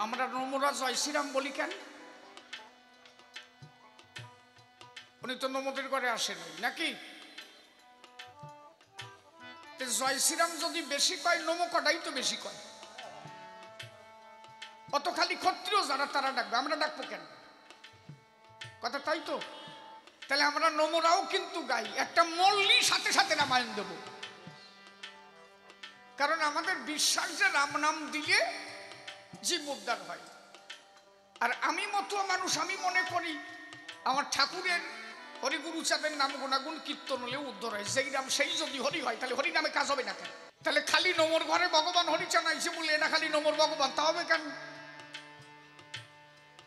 আমরা নমরা জয় শ্রীরাম বলি কেন? উনি তো নমদের ঘরে আসেন নাকি? জয় শ্রীরাম যদি বেশি কয়, নম কটাই তো বেশি কয়। অত খালি ক্ষত্রিয় যারা তারা ডাকবে, আমরা ডাকবো কেন? কথা তাই তো। তাহলে আমরা নমরাও কিন্তু গাই, একটা মল্লি সাথে সাথে রামায়ণ দেব, কারণ আমাদের বিশ্বাস যে রাম নাম দিয়ে জীব উদ্ধার হয়। আর আমি মতুয়া মানুষ, আমি মনে করি আমার ঠাকুরের হরিগুরু চাঁদের নাম গুণাগুণ কীর্তন হলেও উদ্ধার হয়। যেই নাম সেই যদি হরি হয়, তাহলে হরি নামে কাজ হবে না কেন? তাহলে খালি নমর ঘরে ভগবান হরি চানাইছে বলে এটা খালি নমর ভগবান, তা হবে কেন?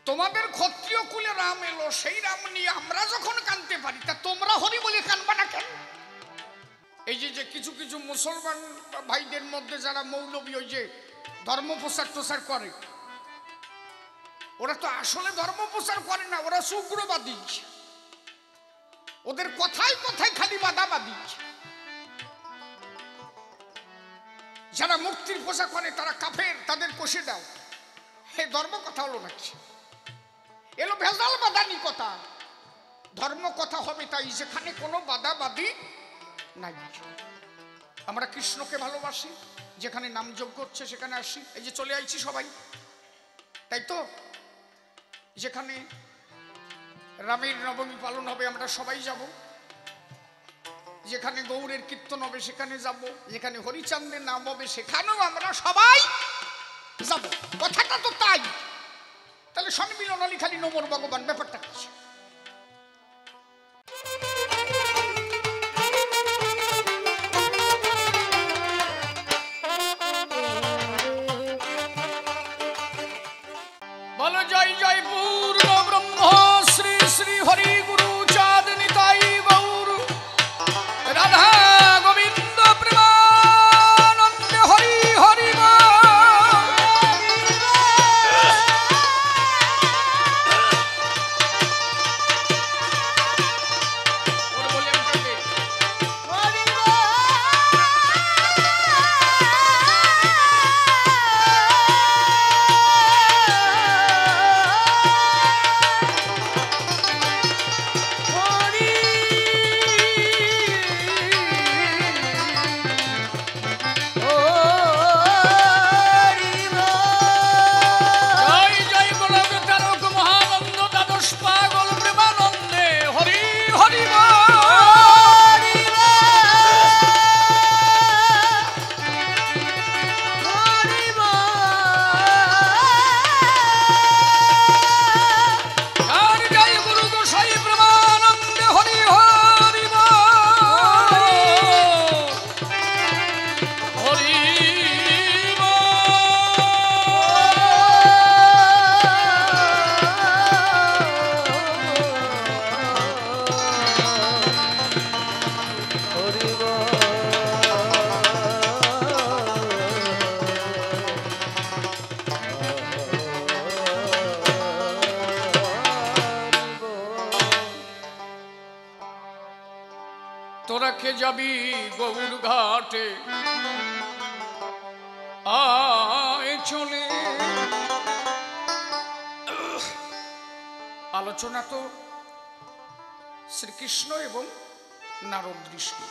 তোমাদের ক্ষত্রিয় কুলে রাম এলো, সেই রাম নিয়ে আমরা যখন কানতে পারি, তা তোমরা হরি বলে কানবা না কেন? এই যে কিছু কিছু মুসলমান ভাইদের মধ্যে যারা মৌলবী ওই যে ধর্ম প্রচার টোচার করে, ওরা তো আসলে ধর্ম প্রচার করে না, ওরা উগ্রবাদী। ওদের কথায় কথায় খালি বাদাবাদী। যারা মুক্তির প্রচার করে তারা কাফের, তাদের কষে দাও। হে ধর্ম কথা হলো নাকি? এলো ভেজাল বাদানি কথা। ধর্ম কথা হবে তাই যেখানে কোনো বাদাবাদী নাই। আমরা কৃষ্ণকে ভালোবাসি, যেখানে নামযজ্ঞ হচ্ছে সেখানে আসি। এই যে চলে আইছি সবাই, তাই তো। যেখানে রামের নবমী পালন হবে আমরা সবাই যাব, যেখানে গৌরের কীর্তন হবে সেখানে যাব, যেখানে হরিচাঁদের নাম হবে সেখানেও আমরা সবাই যাব। কথাটা তো তাই। তাহলে সম্মিলন আলী খালি নমর ভগবান, ব্যাপারটা কি? বলো জয় জয় পূর্ণ ব্রহ্ম শ্রী শ্রী হরি গুরু চাঁদ নিতাই গৌর রাধা গোবিন্দ প্রেমানন্দে হরি হরি তোরা কে যাবি গৌর ঘাটে আয় চলে। আলোচনা তো শ্রীকৃষ্ণ এবং নারদ ঋষি।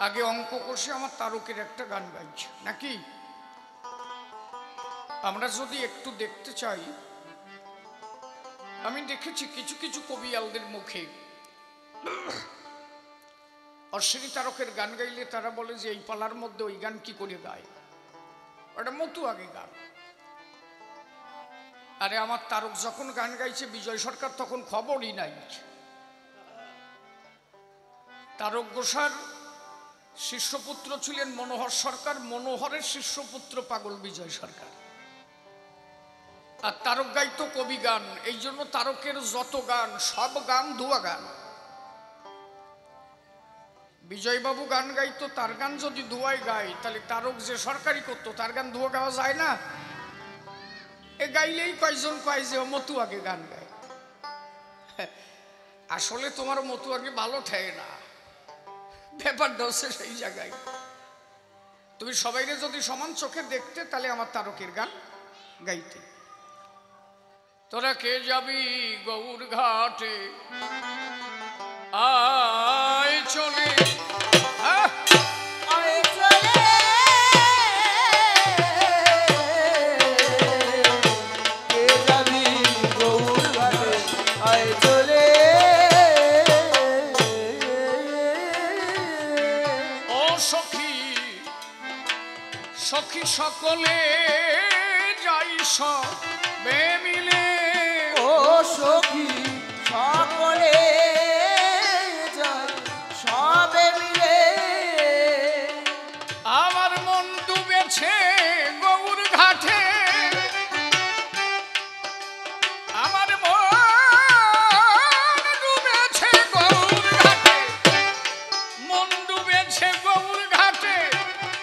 আগে অঙ্ক কষে আমার তারকের একটা গান গাইছে নাকি? আমরা যদি একটু দেখতে চাই, আমি দেখেছি কিছু কিছু কবিয়ালদের মুখে অশ্বিনী তারকের গান গাইলে তারা বলে যে এই পালার মধ্যে ওই গান কি করে গায়, ওটা মতু আগে গান। আরে আমার তারক যখন গান গাইছে বিজয় সরকার তখন খবরই নাই। তারক ঘোষার শিষ্যপুত্র ছিলেন মনোহর সরকার, মনোহরের শিষ্যপুত্র পাগল বিজয় সরকার। আর তারক গাইতো কবি গান, এই জন্য তারকের যত গান সব গান ধোয়া গান। বিজয়বাবু গান গাইতো, তার গান যদি ধোয়ায় গায় তাহলে তারক যে সরকারি করতো তার গান ধোয়া গাওয়া যায় না। এ গাইলেই কয়জন কয় যে মতু আগে গান গায়। আসলে তোমার মতু আগে ভালো ঠেয় না, ব্যাপারটা হচ্ছে সেই জায়গায়। তুমি সবাইরে যদি সমান চোখে দেখতে তাহলে আমার তারকের গান গাইতে। তোরা কে যাবি গৌর ঘাটে আয় চলে, সখী সকলে যাই সবে মিলে, ও সখী সকলে যাই সবে মিলে, আমার মন ডুবেছে গৌর ঘাটে, আমার মন ডুবেছে গৌর ঘাটে, মন ডুবেছে গৌর ঘাটে,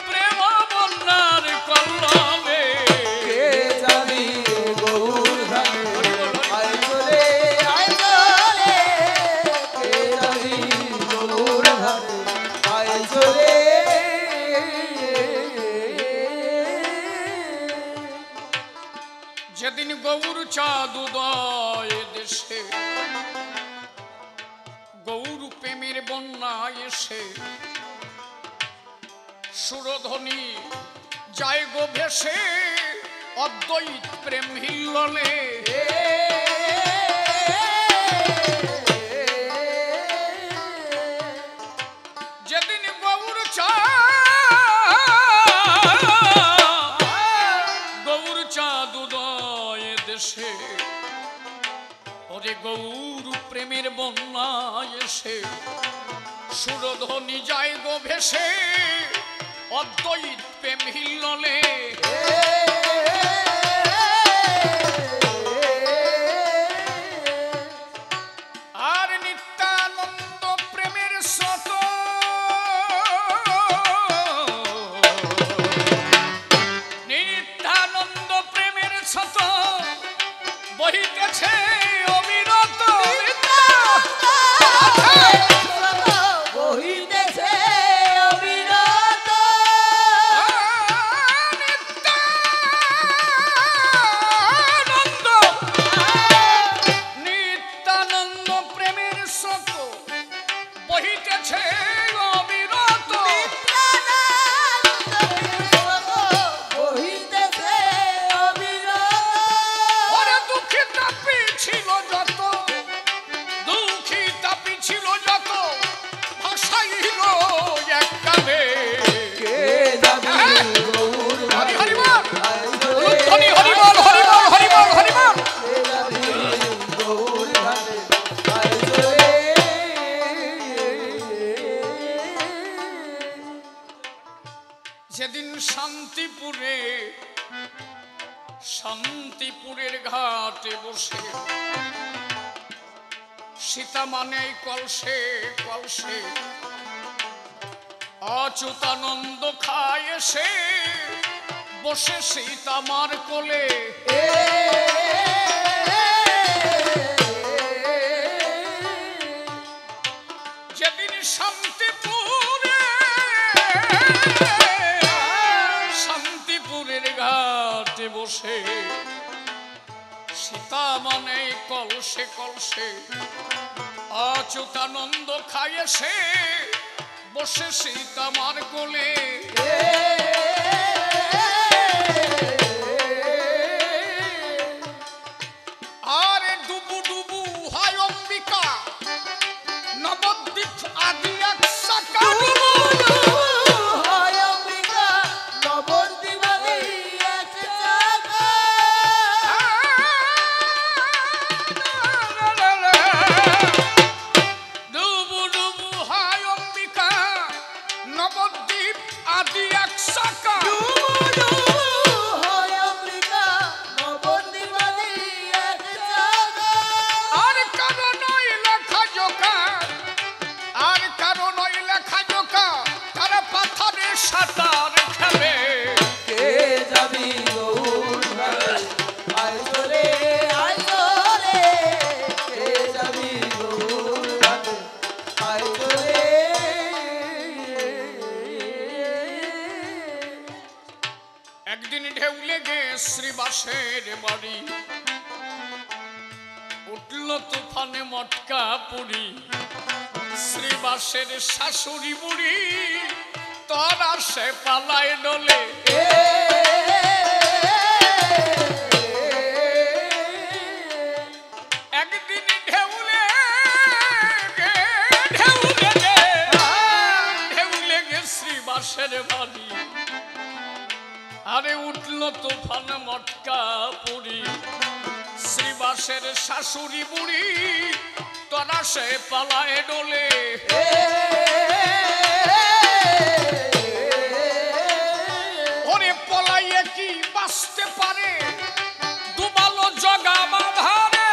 প্রেম বন্যার কল্লমে। কে যাবি গৌর ঘাটে আয় চলে, আয় চলে, কে যাবি গৌর ঘাটে আয় চলে। যেদিন গৌর চাঁদ উদয় দেশে, গৌর প্রেমের বন্যায় এসে, সুরধ্বনি যায় গো ভেসে, অদ্বৈত প্রেম হিল্লোলে। যেদিন গৌর চাঁদ উদয় দেশে, ওরে গৌর প্রেমের বন্যায় এসে, সুরধ্বনি যায় গো ভেসে, অদ্বৈত প্রেম হিল্লোলে। আর নিত্যানন্দ প্রেমের স্রোত, নিত্যানন্দ প্রেমের স্রোত বহিতেছে অবিরত, বহিতেছে অবিরত, নিত্যানন্দ প্রেমের স্রোত বহিতেছে অবিরত, বহিতেছে অবিরত। ওরে দুঃখী তাপি ছিল যত, দুঃখী তাপি ছিল যত, ভাসাইল এক কালে। কে যাবি গৌর হরি ঘাটে হরি বল, আয় চলে, উলুধ্বনি হরি বল, হরি বল, হরি বল, হরি বল। কে যাবি গৌর ঘাটে আয় চলে। যেদিন শান্তিপুরে, শান্তিপুরের ঘাটে বসে, সীতা মানে কলসে কলসে, অচ্যুতানন্দ খায় এসে, বসে সীতা মার কোলে। যেদিন শান্তিপুরে, শান্তিপুরের ঘাটে বসে, সীতা মানে কলসে কলসে, অচ্যুতানন্দ খায় এসে, বসে সীতা মার কোলে। আরে ডুবু ডুবু হয় অম্বিকা, নবদ্বীপ আদি এক শাখা। হয় অম্বিকা নবদ্বীপ আদি এক শাখা। ডুবু ডুবু হয় অম্বিকা, নবদ্বীপ আদি এক শাখা। হয় অম্বিকা নবদ্বীপ আদি এক শাখা। আর কারো নয় লেখা জোকা, আর কারো নয় লেখা জোকা, তারা পাথরে সাঁতার খেলে। কে যাবি গৌর ঘাটে আয় চলে, আয় চলে, কে যাবি গৌর শ্রীবাসের বাড়ি, উঠল তুফানে মটকা পুরি, শ্রীবাসের শাশুড়ি বুড়ি তোরা সে পালায় ডলে। একদিন ঢেউলে গে শ্রীবাসের বাড়ি, আরে উঠল তুফান মটকা পুরি, শ্রীবাসের শাশুড়ি বুড়ি তোরা সে পালায় ডলে। ওরে পলাইয়ে কি বাঁচতে পারে, ডুবালো জগা বাঁধারে।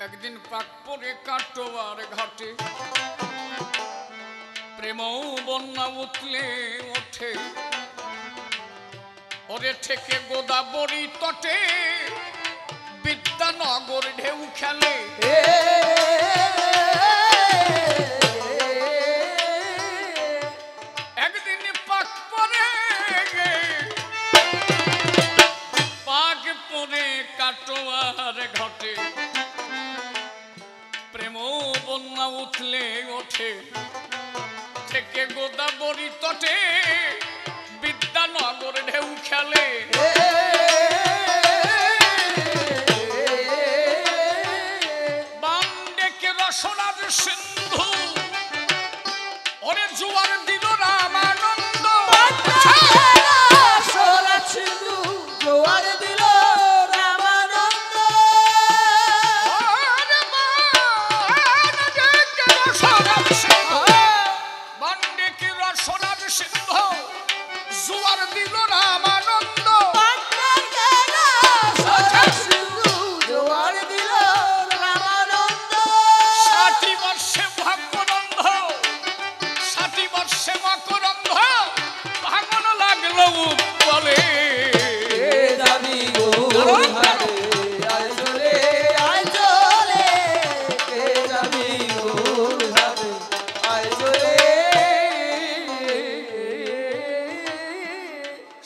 একদিন পাক পরে কাটোয়ার ঘাটে প্রেম বন্যা উঠলে ওঠে, ওরে থেকে গোদাবরী তটে বিদ্যানগর ঢেউ খেলে। একদিন পাক পরে কাটোয়ার ঘাটে প্রেম বন্যা উঠলে ওঠে, থেকে গোদাবরী তটে বিদ্যানগর ঢেউ খেলে। বাম ডেকে রসনার সিন্ধু, ওরে জোয়ার দিল রামানন্দ।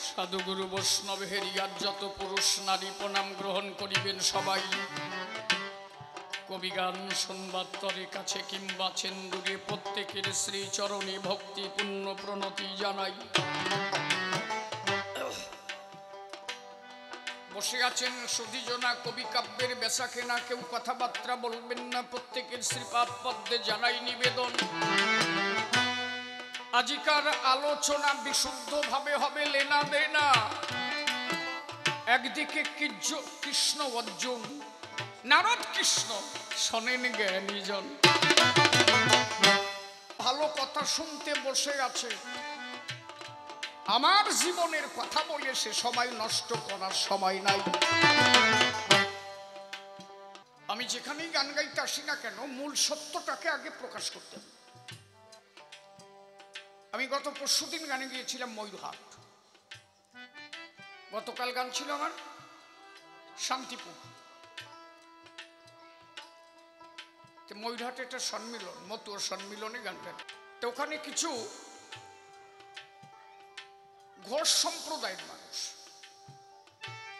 সাধুগুরু বৈষ্ণব হেরিয়ার যত পুরুষ নারী প্রণাম গ্রহণ করিবেন সবাই। কবিগান শুনবার তরে কাছে কিংবা দূরে প্রত্যেকের শ্রী চরণে ভক্তি পূর্ণ প্রণতি জানাই। বসে আছেন সুধীজনা, কবি কাব্যের বেচা কেনা, কেউ কথাবার্তা বলবেন না, প্রত্যেকের শ্রীপাদ পদ্মে জানাই নিবেদন। আজিকার আলোচনা বিশুদ্ধভাবে হবে লেনা দেনা। একদিকে কৃষ্ণ অর্জুন, নারদ কৃষ্ণ শোনেন জ্ঞানীজন। ভালো কথা শুনতে বসে আছে, আমার জীবনের কথা বলে সে সময় নষ্ট করার সময় নাই। আমি যেখানেই গান গাইতে আসি না কেন, মূল সত্যটাকে আগে প্রকাশ করতে হবে। আমি গত পরশুদিন গানে গিয়েছিলাম ময়ূরহাট, গতকাল গান ছিল আমার শান্তিপুর। ময়ূরহাটে একটা সম্মিলন, মতুয়া সম্মিলনে গান গান, তো ওখানে কিছু ঘোষ সম্প্রদায়ের মানুষ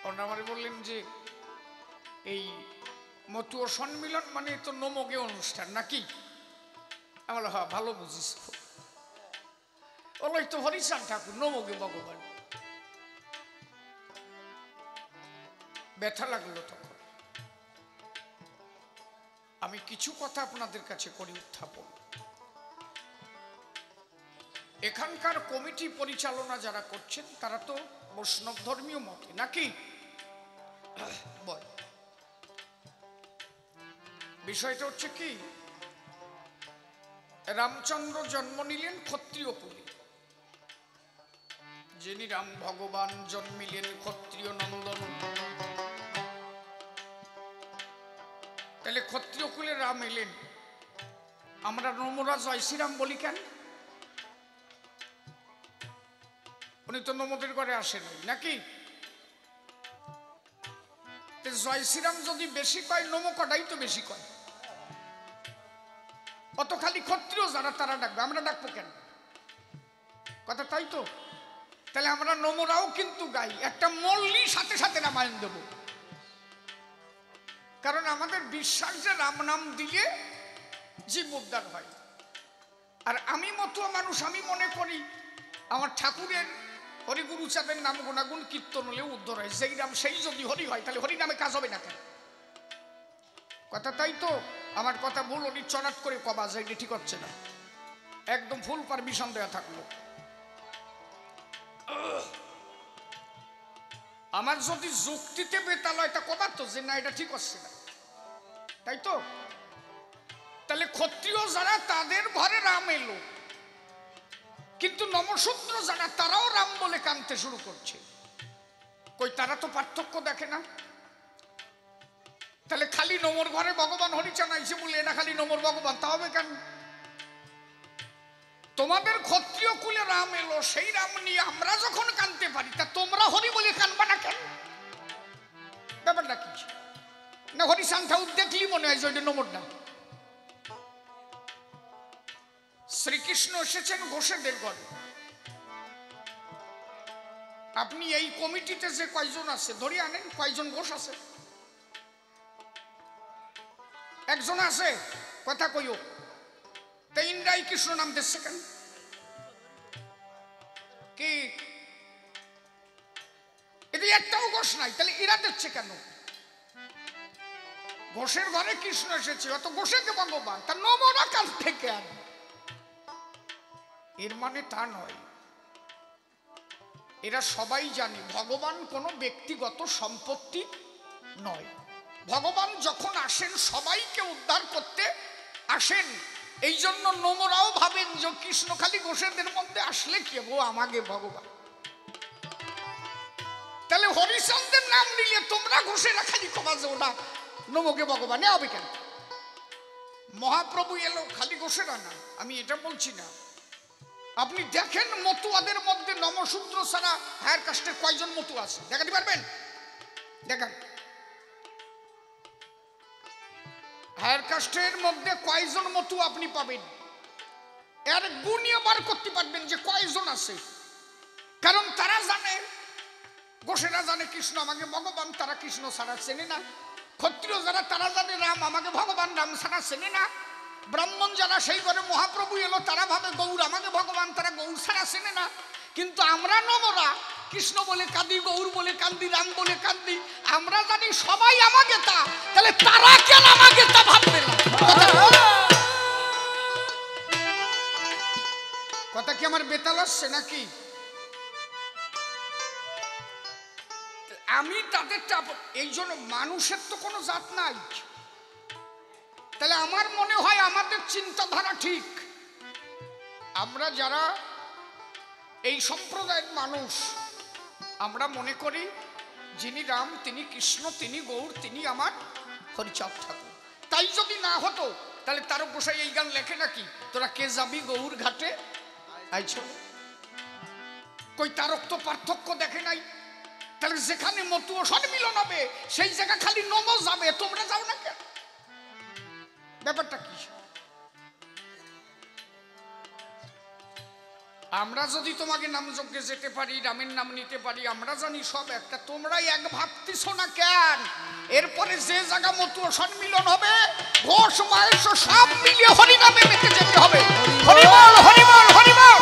ওরা আমার বললেন যে এই মতুয়া সম্মিলন মানে তো নমগে অনুষ্ঠান নাকি? আমার হ্যাঁ ভালো বুঝিস, ওলাই তো হরিচাঁদ ঠাকুর নমগে ভগবান। ব্যথা লাগলো তখন, আমি কিছু কথা আপনাদের কাছে করি উত্থাপন। এখানকার কমিটি পরিচালনা যারা করছেন তারা তো বৈষ্ণব ধর্মীয় মতে নাকি? বল, বিষয়টা হচ্ছে কি, রামচন্দ্র জন্ম নিলেন ক্ষত্রিয় কুলে, যিনি রাম ভগবান জন্মিলেন ক্ষত্রিয় নন্দন। তাহলে ক্ষত্রিয় কুলে রাম এলেন, আমরা নমরা জয় শ্রীরাম বলি কেন? উনি তো নমদের ঘরে আসেন নাকি? জয় শ্রীরাম যদি বেশি কয়, নম কটাই তো বেশি কয়। অত খালি ক্ষত্রিয় যারা তারা ডাকবে, আমরা ডাকবো কেন? কথা তাই তো। তাহলে আমরা নমরাও কিন্তু গাই, একটা মল্লি সাথে সাথে রামায়ণ দেব, কারণ আমাদের বিশ্বাস যে রাম নাম দিয়ে জীব উদ্ধার হয়। আর আমি মতুয়া মানুষ, আমি মনে করি আমার ঠাকুরের হরিগুরু চাঁদের নাম গুণাগুণ কীর্তন হলে উদ্ধার হয়। যেই রাম সেই যদি হরি হয়, তাহলে হরি নামে কাজ হবে না কেন? কথা তাই তো। আমার কথা ভুল উনি চনাট করে কবা যায়, ঠিক হচ্ছে না, একদম ফুল পারমিশন দেওয়া থাকলো। আমার যদি যুক্তিতে বেতাল হয় তা কবার তো যে না এটা ঠিক হচ্ছে না, তাই তো। তাহলে ক্ষত্রিয় যারা তাদের ঘরে রাম এলো, কিন্তু নমশূদ্র যারা তারাও রাম বলে কানতে শুরু করছে। কই তারা তো পার্থক্য দেখে না। তাহলে খালি নমর ঘরে ভগবান হরিচান আইছে বলে এটা খালি নমর ভগবান, তা হবে কেন? তোমাদের ক্ষত্রিয় কুলে রাম এলো, সেই রাম নিয়ে আমরা যখন কানতে পারি, তা তোমরা হরি বলে কানবা না কেন? ব্যাপারটা কি? না হরিচান ঠাকুর দেখলি মনে হয় যে নমর না। শ্রীকৃষ্ণ এসেছেন ঘোষেদের ঘরে। আপনি এই কমিটিতে যে কয়জন আছে ধরে আনেন, কয়জন ঘোষ আছে? একজন আছে, কথা কইও। তাই ইন্দ্রাই কৃষ্ণ নাম দিচ্ছে কেন? কি এটা একটাও ঘোষ নাই, তাহলে এরা দিচ্ছে কেন? ঘোষের ঘরে কৃষ্ণ এসেছে, অত ঘোষেকে ভগবান, তার নমরা কাল থেকে আন। এর মানে তা নয়। এরা সবাই জানে ভগবান কোনো ব্যক্তিগত সম্পত্তি নয়। ভগবান যখন আসেন সবাইকে উদ্ধার করতে আসেন। এই জন্য নমরাও ভাবেন যে কৃষ্ণ খালি ঘোষেদের মধ্যে আসলে কি ও আমাকে ভগবান। তাহলে হরিচন্দ্রের নাম নিলে তোমরা ঘোষেরা খালি কবা যে ওটা নমকে ভগবান হবে কেন? মহাপ্রভু এলো খালি ঘোষেরা না, আমি এটা বলছি না। আপনি দেখেন মতুয়াদের মধ্যে নমশূদ্র ছাড়া হায়ার কাস্টের কয়জন মতুয়া আছে দেখাতে পারবেন? দেখেন হায়ার কাস্টের মধ্যে কয়জন মতুয়া আপনি পাবেন, এর গুণিয়ে বার করতে পারবেন যে কয়জন আছে। কারণ তারা জানে, ঘোষেরা জানে কৃষ্ণ আমাকে ভগবান, তারা কৃষ্ণ ছাড়া চেনে না। ক্ষত্রিয় যারা তারা জানে রাম আমাকে ভগবান, রাম ছাড়া চেনে না। ব্রাহ্মণ যারা সেই ঘরে মহাপ্রভু এলো তারা ভাবে গৌর আমাকে ভগবান, তারা গৌর ছাড়া চেনে না। কিন্তু আমরা নমরা কৃষ্ণ বলে কাঁদি, গৌর বলে কান্দি, রাম বলে কান্দি, আমরা জানি সবাই আমাকে তা। তাহলে তারা কেন আমাকে তা ভাববে না? কথা কি আমার বেতাল আসছে নাকি? আমি তাদেরটা, এই জন্য মানুষের তো কোনো জাত নাই। তাহলে আমার মনে হয় আমাদের চিন্তাধারা ঠিক। আমরা যারা এই সম্প্রদায়ের মানুষ, আমরা মনে করি যিনি রাম তিনি কৃষ্ণ, তিনি গৌর, তিনি আমার হরিচাঁদ ঠাকুর। তাই যদি না হতো তাহলে তারও গোসাই এই গান লেখে নাকি, তোরা কে যাবি গৌর ঘাটে আইছ? কই তারক তো পার্থক্য দেখে নাই। তাহলে যেখানে মতুয়া সম্মিলন হবে সেই জায়গা খালি নম যাবে, তোমরা যাও না কেন? ব্যাপারটা কি? আমরা যদি তোমাকে নামযজ্ঞে যেতে পারি, রামের নাম নিতে পারি, আমরা জানি সব একটা, তোমরাই এক ভাবতেছ না কেন? এরপরে যে জায়গা মতুয়া সম্মিলন হবে, ঘোষ মাহেশ সব মিলিয়ে হরি নামে মেতে যেতে হবে। হরিবল হরিবল হরিবল।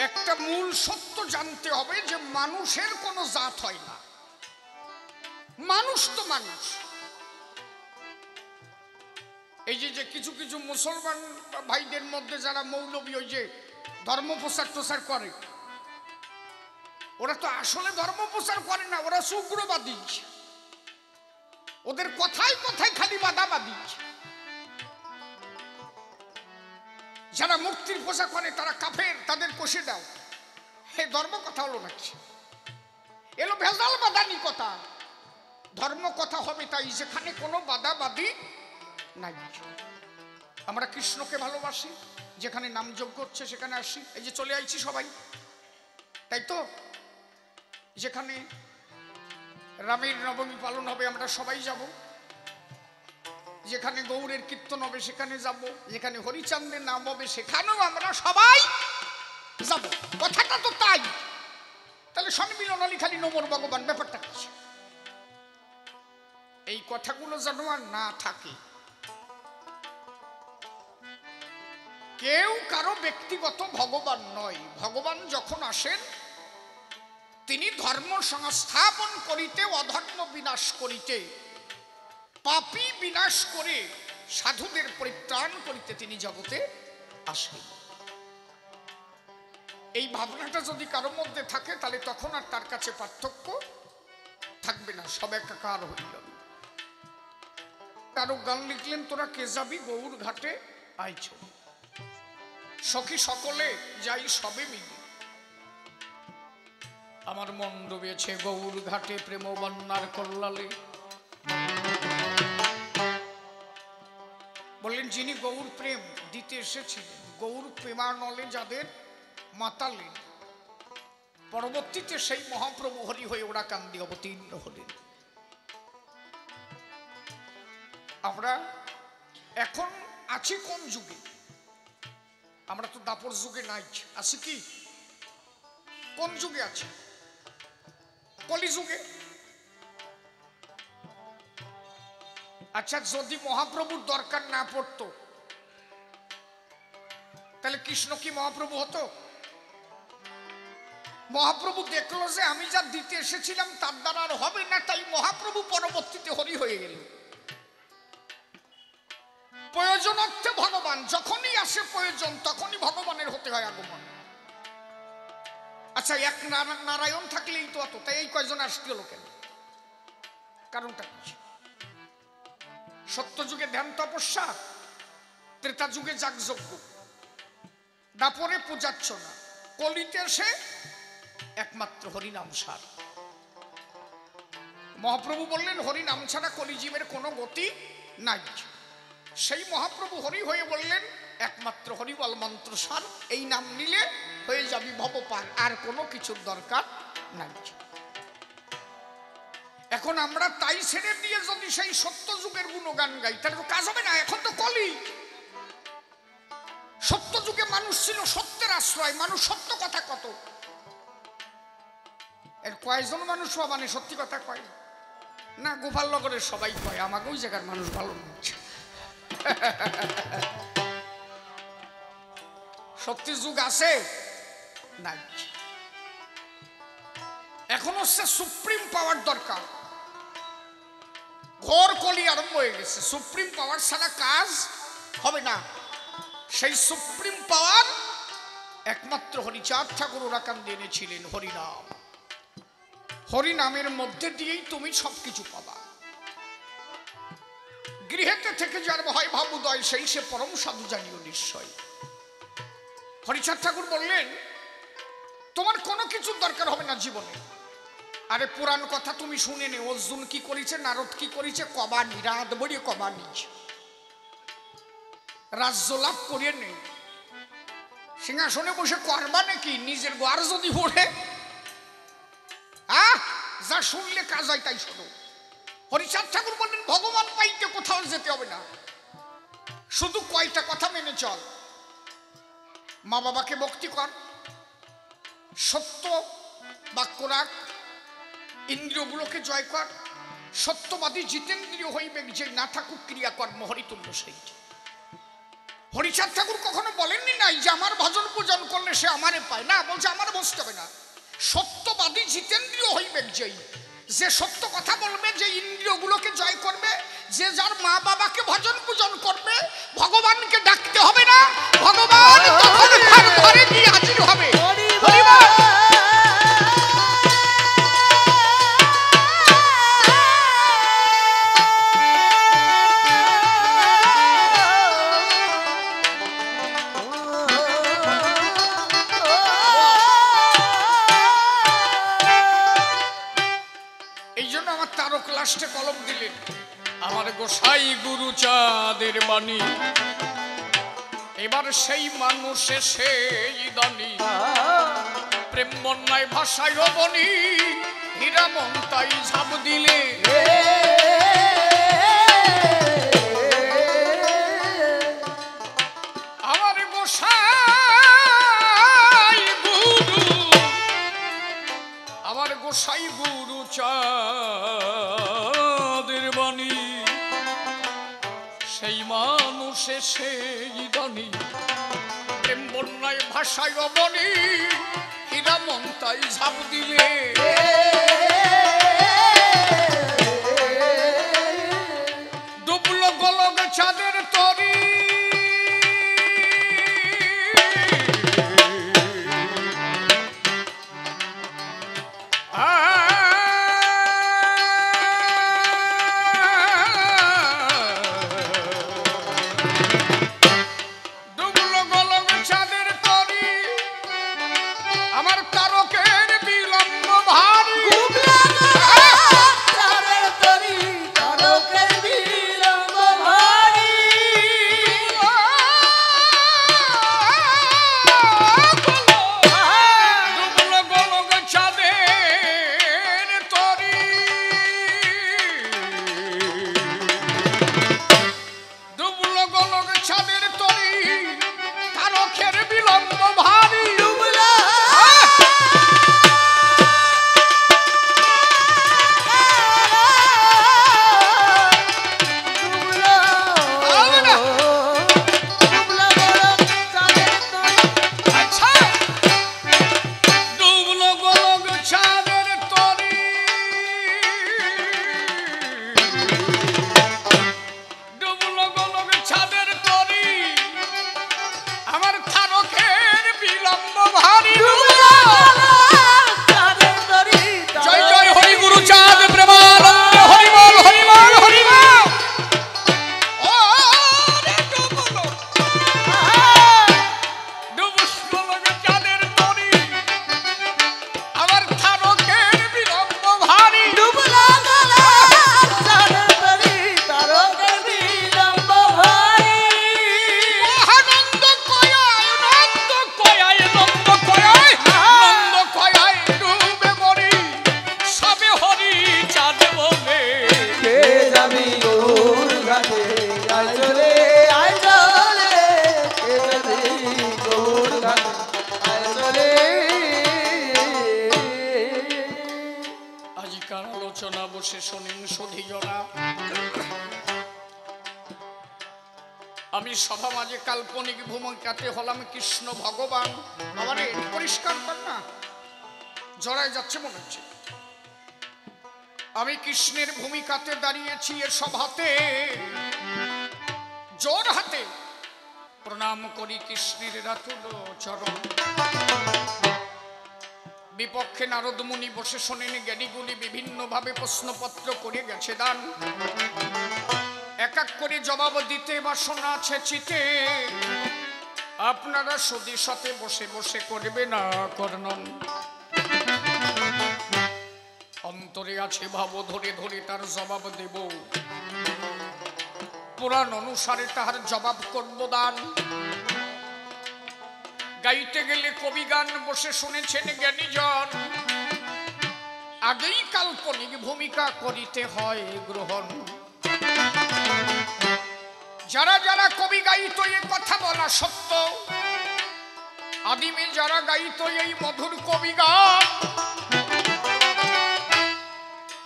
একটা মূল সত্য জানতে হবে যে মানুষের কোনো জাত হয় না, মানুষ তো মানুষ। এই যে কিছু কিছু মুসলমান ভাইদের মধ্যে যারা মৌলবী ওই যে ধর্ম প্রচার টোচার করে, ওরা তো আসলে ধর্ম প্রচার করে না, ওরা উগ্রবাদী। ওদের কথায় কথায় খালি বাদাবাদী। যারা মূর্তির পূজা করে তারা কাফের, তাদের কষে দাও। হে ধর্ম কথা হলো নাকি? এলো ভেজাল বাদানি কথা। ধর্ম কথা হবে তাই যেখানে কোনো বাদাবাদী নাই। আমরা কৃষ্ণকে ভালোবাসি, যেখানে নামযজ্ঞ হচ্ছে সেখানে আসি। এই যে চলে আইছি সবাই, তাই তো? যেখানে রামের নবমী পালন হবে আমরা সবাই যাব, যেখানে গৌরের কীর্তন হবে সেখানে যাব, যেখানে হরিচাঁদের নাম হবে সেখানেও আমরা সবাই যাব। কথাটা তো তাই। তাহলে সম্মিলন আলী খালি নমর ভগবান, ব্যাপারটা কি? এই কথাগুলো যেন আর না থাকে। কেউ কারো ব্যক্তিগত ভগবান নয়। ভগবান যখন আসেন তিনি ধর্ম সংস্থাপন করিতে, অধর্ম বিনাশ করিতে, পাপী বিনাশ করে সাধুদের পরিত্রাণ করিতে তিনি জগতে আসেন। এই ভাবনাটা যদি কারোর মধ্যে থাকে তাহলে তখন আর তার কাছে পার্থক্য থাকবে না, সব একাকার হয়ে যাবে। কারো গান লিখলেন, তোরা কে যাবি গৌর ঘাটে আইছ, সখী সকলে যাই সবে মিলে, আমার মন ডুবেছে গৌর ঘাটে প্রেম বন্যার কল্লালে। বললেন যিনি গৌর প্রেম দিতে এসেছিলেন, গৌর প্রেমানলে যাদের মাতালেন, পরবর্তীতে সেই মহাপ্রভু হরি হয়ে ওরা কান্দি অবতীর্ণ হলেন। আমরা এখন আছি কোন যুগে? আমরা তো দাপর যুগে নাই, আছি কি? কোন যুগে আছি? কলি যুগে। আচ্ছা, যদি মহাপ্রভুর দরকার না পড়তো তাহলে কৃষ্ণ কি মহাপ্রভু হতো? মহাপ্রভু দেখলো যে আমি যা দিতে এসেছিলাম তার দ্বারা আর হবে না, তাই মহাপ্রভু পরবর্তীতে হরি হয়ে গেল। প্রয়োজনার্থে ভগবান, যখনই আসে প্রয়োজন তখনই ভগবানের হতে হয় আগমন। আচ্ছা, এক নারায়ণ থাকলেই তো অত, তাই এই কয়জন আসতে হলো কেন? কারণটা কি? সত্য যুগে ধ্যান তপস্যা, ত্রেতা যুগে যাগযজ্ঞ, দাপরে পূজার্চনা, কলিতে এসে একমাত্র হরিনাম সার। মহাপ্রভু বললেন হরিনাম ছাড়া কলিজীবের কোনো গতি নাই। সেই মহাপ্রভু হরি হয়ে বললেন একমাত্র হরিবল মন্ত্র সার, এই নাম নিলে হয়ে যাবি ভবপার, আর কোনো কিছুর দরকার নাই। এখন আমরা তাই ছেড়ে দিয়ে যদি সেই সত্য যুগের গুণগান গাই তাহলে তো কাজ হবে না। এখন তো কলি। সত্য যুগে মানুষ ছিল সত্যের আশ্রয়, মানুষ সত্য কথা কত। এর কয়েকজন মানুষ মানে সত্যি কথা কয় না? গোপালনগরের সবাই কয়, আমাকে ওই জায়গার মানুষ ভালো লাগছে। সত্যি যুগ আছে নাই। এখন হচ্ছে সুপ্রিম পাওয়ার দরকার। ঘোর কলি আরম্ভ হয়ে গেছে। সুপ্রিম পাওয়ার ছাড়া কাজ হবে না। সেই সুপ্রিম পাওয়ার একমাত্র হরিচাঁদ ঠাকুর ওরাকান এনেছিলেন হরিনাম। হরিনামের মধ্যে দিয়েই তুমি সবকিছু পাবা। গৃহেতে থেকে যার ভয় ভাব উদয়, সেই সে পরম সাধু জানিও নিশ্চয়। হরিচাঁদ ঠাকুর বললেন তোমার কোনো কিছুর দরকার হবে না জীবনে। আরে পুরাণ কথা তুমি শুনে নে, অর্জুন কি করেছে, নারদ কি করেছে, কবানি রাত বড়িয়ে কবানি রাজ্য লাভ করিয়ে নেই। সিংহাসনে বসে করবা নাকি? নিজের গোয়ার যদি পড়ে যা শুনলে কাজ হয় তাই শোনো। হরিচাঁদ ঠাকুর বললেন ভগবান পাইতে কোথাও যেতে হবে না, শুধু কয়টা কথা মেনে চল। মা বাবাকে ভক্তি কর, সত্য বাক্য রাখ, ইন্দ্রিয়গুলোকে জয় কর, সত্যবাদী জিতেন্দ্রীয় হইবে, যে না থাকুক ক্রিয়াকর্ম হরিতুল্য সেই। হরিচাঁদ ঠাকুর কখনো বলেননি নাই যে আমার ভজন পূজন করলে সে আমারে পায় না, বলছে আমার বসতে হবে না। সত্যবাদী জিতেন্দ্রীয় হইবে যেই, যে সত্য কথা বলবে, যে ইন্দ্রিয়গুলোকে জয় করবে, যে যার মা বাবাকে ভজন পূজন করবে, ভগবানকে ডাকতে হবে না, ভগবান তখন তার ঘরে গিয়ে হাজির হবে। এই জন্য আমার তারক লাস্টে কলম দিলেন, আমার গোসাই গুরু চাঁদের বাণী, এবার সেই মানুষে সেই দানি, প্রেম বন্যায় ভাষায় বনি, হীরা মমতাই ঝাঁপ দিলে। আমার গোসাই গুরু, আমার গোসাই গুরু চাঁদের বাণী, সেই মানুষে সেই দানি, প্রেম বন্যায় ভাষায় বনি, হীরা মমতাই ঝাঁপ দিলে। ডুবলো গোলক চাঁদের তরি, বসে শোনেন সুধীজনা। আমি সভা মাঝে কাল্পনিক ভূমিকাতে হলাম কৃষ্ণ ভগবান। বাবারে পরিষ্কার কর না, জড়ায় যাচ্ছে মনে হচ্ছে। আমি কৃষ্ণের ভূমিকাতে দাঁড়িয়েছি এ সভাতে, জোর হাতে প্রণাম করি কৃষ্ণের রাতুল চরণ। বিপক্ষে নারদ মুনি বসে শোনেন, জ্ঞানীগুলি বিভিন্ন ভাবে প্রশ্নপত্র করে গেছে দান, এক এক করে জবাব দিতে বাসনা আছে চিতে। আপনারা সদী সাথে বসে বসে করবে না কর্ণন, অন্তরে আছে ভাব ধরে ধরে তার জবাব দেব, পুরাণ অনুসারে তাহার জবাব করব দান। গাইতে গেলে কবি গান বসে শুনেছেন জ্ঞানীজন, আগেই কাল্পনিক ভূমিকা করিতে হয় গ্রহণ। যারা যারা কবি গাইত এ কথা বলা সত্য, আদিমে যারা গাইত এই মধুর কবি গান,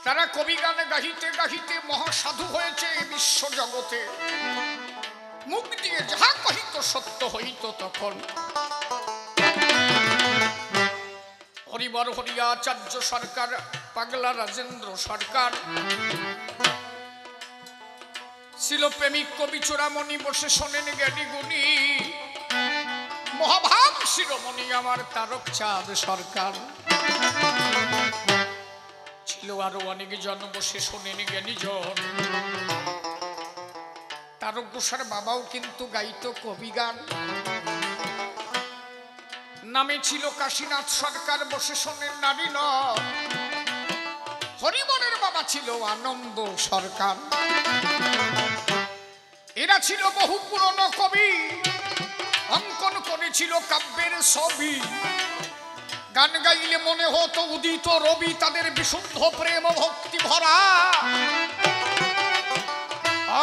তারা কবি গান গাহিতে গাহিতে মহাসাধু হয়েছে বিশ্ব জগতে। মুখ দিয়ে যাহা কহিত সত্য হইত তখন। হরিবর হরিয়াচার্য সরকার, পাগলা রাজেন্দ্র সরকার, ছিল প্রেমিক কবি চূড়ামণি, বসে শোনেন জ্ঞানী গুণী, মহাভাব শিরোমণি আমার তারক চাঁদ সরকার। ছিল আরো অনেক জন, বসে শোনেন জ্ঞানী জন। তারক ঘোষার বাবাও কিন্তু গাইতো কবি গান। নামে ছিল কাশীনাথ সরকার, বসে শোনেন নারী নয়। হরিবরের বাবা ছিল আনন্দ সরকার। এরা ছিল বহু পুরনো কবি, অঙ্কন করেছিল কাব্যের ছবি। গান গাইলে মনে হতো উদিত রবি, তাদের বিশুদ্ধ প্রেম ভক্তি ভরা।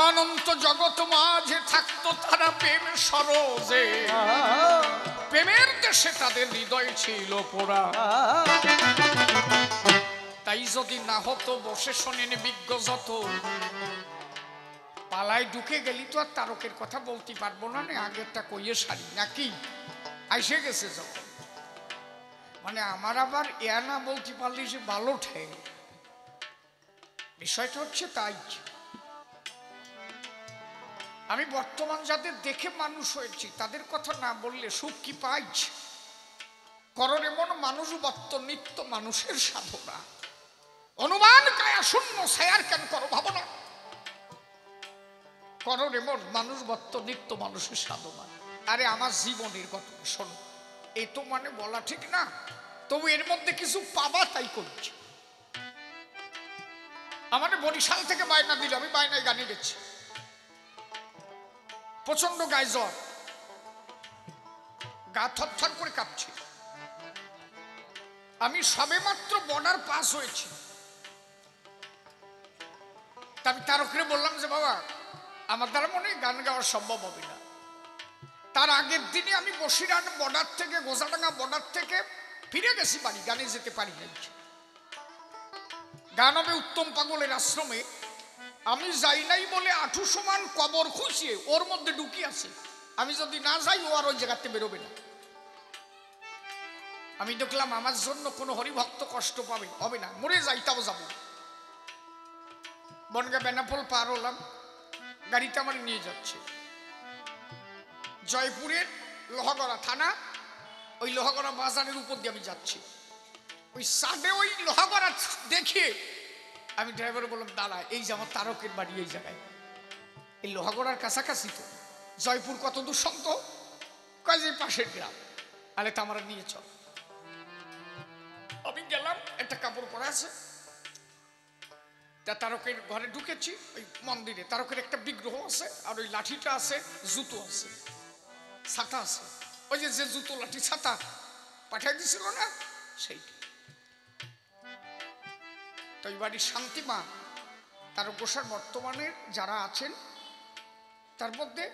অনন্ত জগৎ মাঝে থাকতো তারা প্রেম সরোজে, প্রেমের দেশে তাদের হৃদয় ছিল পোড়া। তাই যদি না হতো বসে শোনেন বিজ্ঞ যত, পালায় ঢুকে গেলি তো আর তারকের কথা বলতে পারবো না, আগেরটা কইয়ে সারি নাকি। আইসে গেছে যখন, মানে আমার আবার এ না বলতে পারলে যে ভালো ঠেক। বিষয়টা হচ্ছে তাই, আমি বর্তমান যাদের দেখে মানুষ হয়েছি তাদের কথা না বললে সুখ কি পাইছি। করণ এমন মানুষ বত্ত নিত্য মানুষের সাধনা, অনুমান কায়া শূন্য ছায়ার কেন করো ভাবনা। করণ এমন মানুষ বত্ত নিত্য মানুষের সাধনা। আরে আমার জীবনের ঘটনা শোনো, এ তো মানে বলা ঠিক না, তবু এর মধ্যে কিছু পাবা তাই করছি। আমাদের বরিশাল থেকে বায়না দিল, আমি বায়নায় গানে গেছি, প্রচন্ড গায়ে জ্বর, গা থরথর করে কাঁপছে। আমি সবে মাত্র বর্ডার পাস হয়েছি। আমি তারকরে বললাম যে বাবা আমার দ্বারা মনে হয় গান গাওয়া সম্ভব হবে না। তার আগের দিনে আমি বসিরহাট বর্ডার থেকে, গোজাডাঙ্গা বর্ডার থেকে ফিরে গেছি বাড়ি, গানে যেতে পারি নাই। গান হবে উত্তম পাগলের আশ্রমে। আমি যাই নাই বলে ৮ সমান কবর খুঁজিয়ে ওর মধ্যে ঢুকি আছে। আমি যদি না যাই ও আর ওই জায়গাতে বেরোবে না। আমি দেখলাম আমার জন্য কোনো হরিভক্ত কষ্ট পাবে হবে না, মরে যাই তাও যাবো। বনগা বেনাপোল পার হলাম, গাড়িটা আমার নিয়ে যাচ্ছে জয়পুরের লোহাগড়া থানা, ওই লোহাগড়া বাজারের উপর দিয়ে আমি যাচ্ছি। ওই সাডে ওই লোহাগড়া দেখিয়ে আমি ড্রাইভারে বললাম দাঁড়া, এই যে আমার তারকের বাড়ি এই জায়গায়, এই লোহাগড়ার কাছাকাছি তো। জয়পুর কত দূর সন্ত? কয় যে পাশের গ্রাম। আরে তা আমরা নিয়ে চল। আমি গেলাম, একটা কাপড় পরা আছে, তা তারকের ঘরে ঢুকেছি। ওই মন্দিরে তারকের একটা বিগ্রহ আছে, আর ওই লাঠিটা আছে, জুতো আছে, ছাতা আছে। ওই যে জুতো লাঠি ছাতা পাঠাই দিছিল না, সেইটা। তো এই বাড়ির শান্তিমা তারক ঘোষার বর্তমানের যারা আছেন তার মধ্যে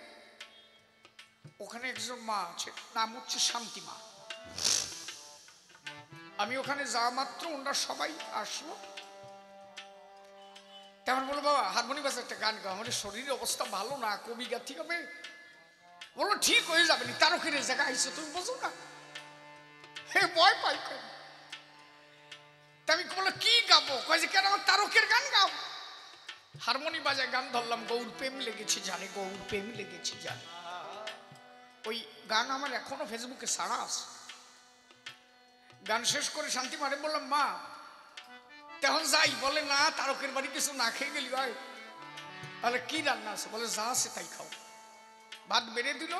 ওখানে একজন মা আছে, নাম হচ্ছে শান্তিমা। আমি ওখানে যাওয়া মাত্র ওনারা সবাই আসলো। তেমন বললো বাবা হারমোনি বাজে একটা গান গাও, আমাদের শরীরের অবস্থা ভালো না, কবি গাথি হবে। বললো ঠিক হয়ে যাবে, তারকের জায়গা আইসো তুমি বোঝো না, হে ভয় পাই। আমি বললো কি গাবো? কয় যে কেন আমার তারকের গান গাও। হারমোনি বাজায় গান ধরলাম, গৌর প্রেম লেগেছে জানে, গৌর প্রেম লেগেছে জানে। ওই গান আমার এখনো ফেসবুকে ছাড়া আছে। গান শেষ করে শান্তি মারে বললাম মা তখন যাই? বলে না, তারকের বাড়ি কিছু না খেয়ে গেলি হয়। তাহলে কি রান্না আছে? বলে যা আছে তাই খাও। ভাত বেড়ে দিল,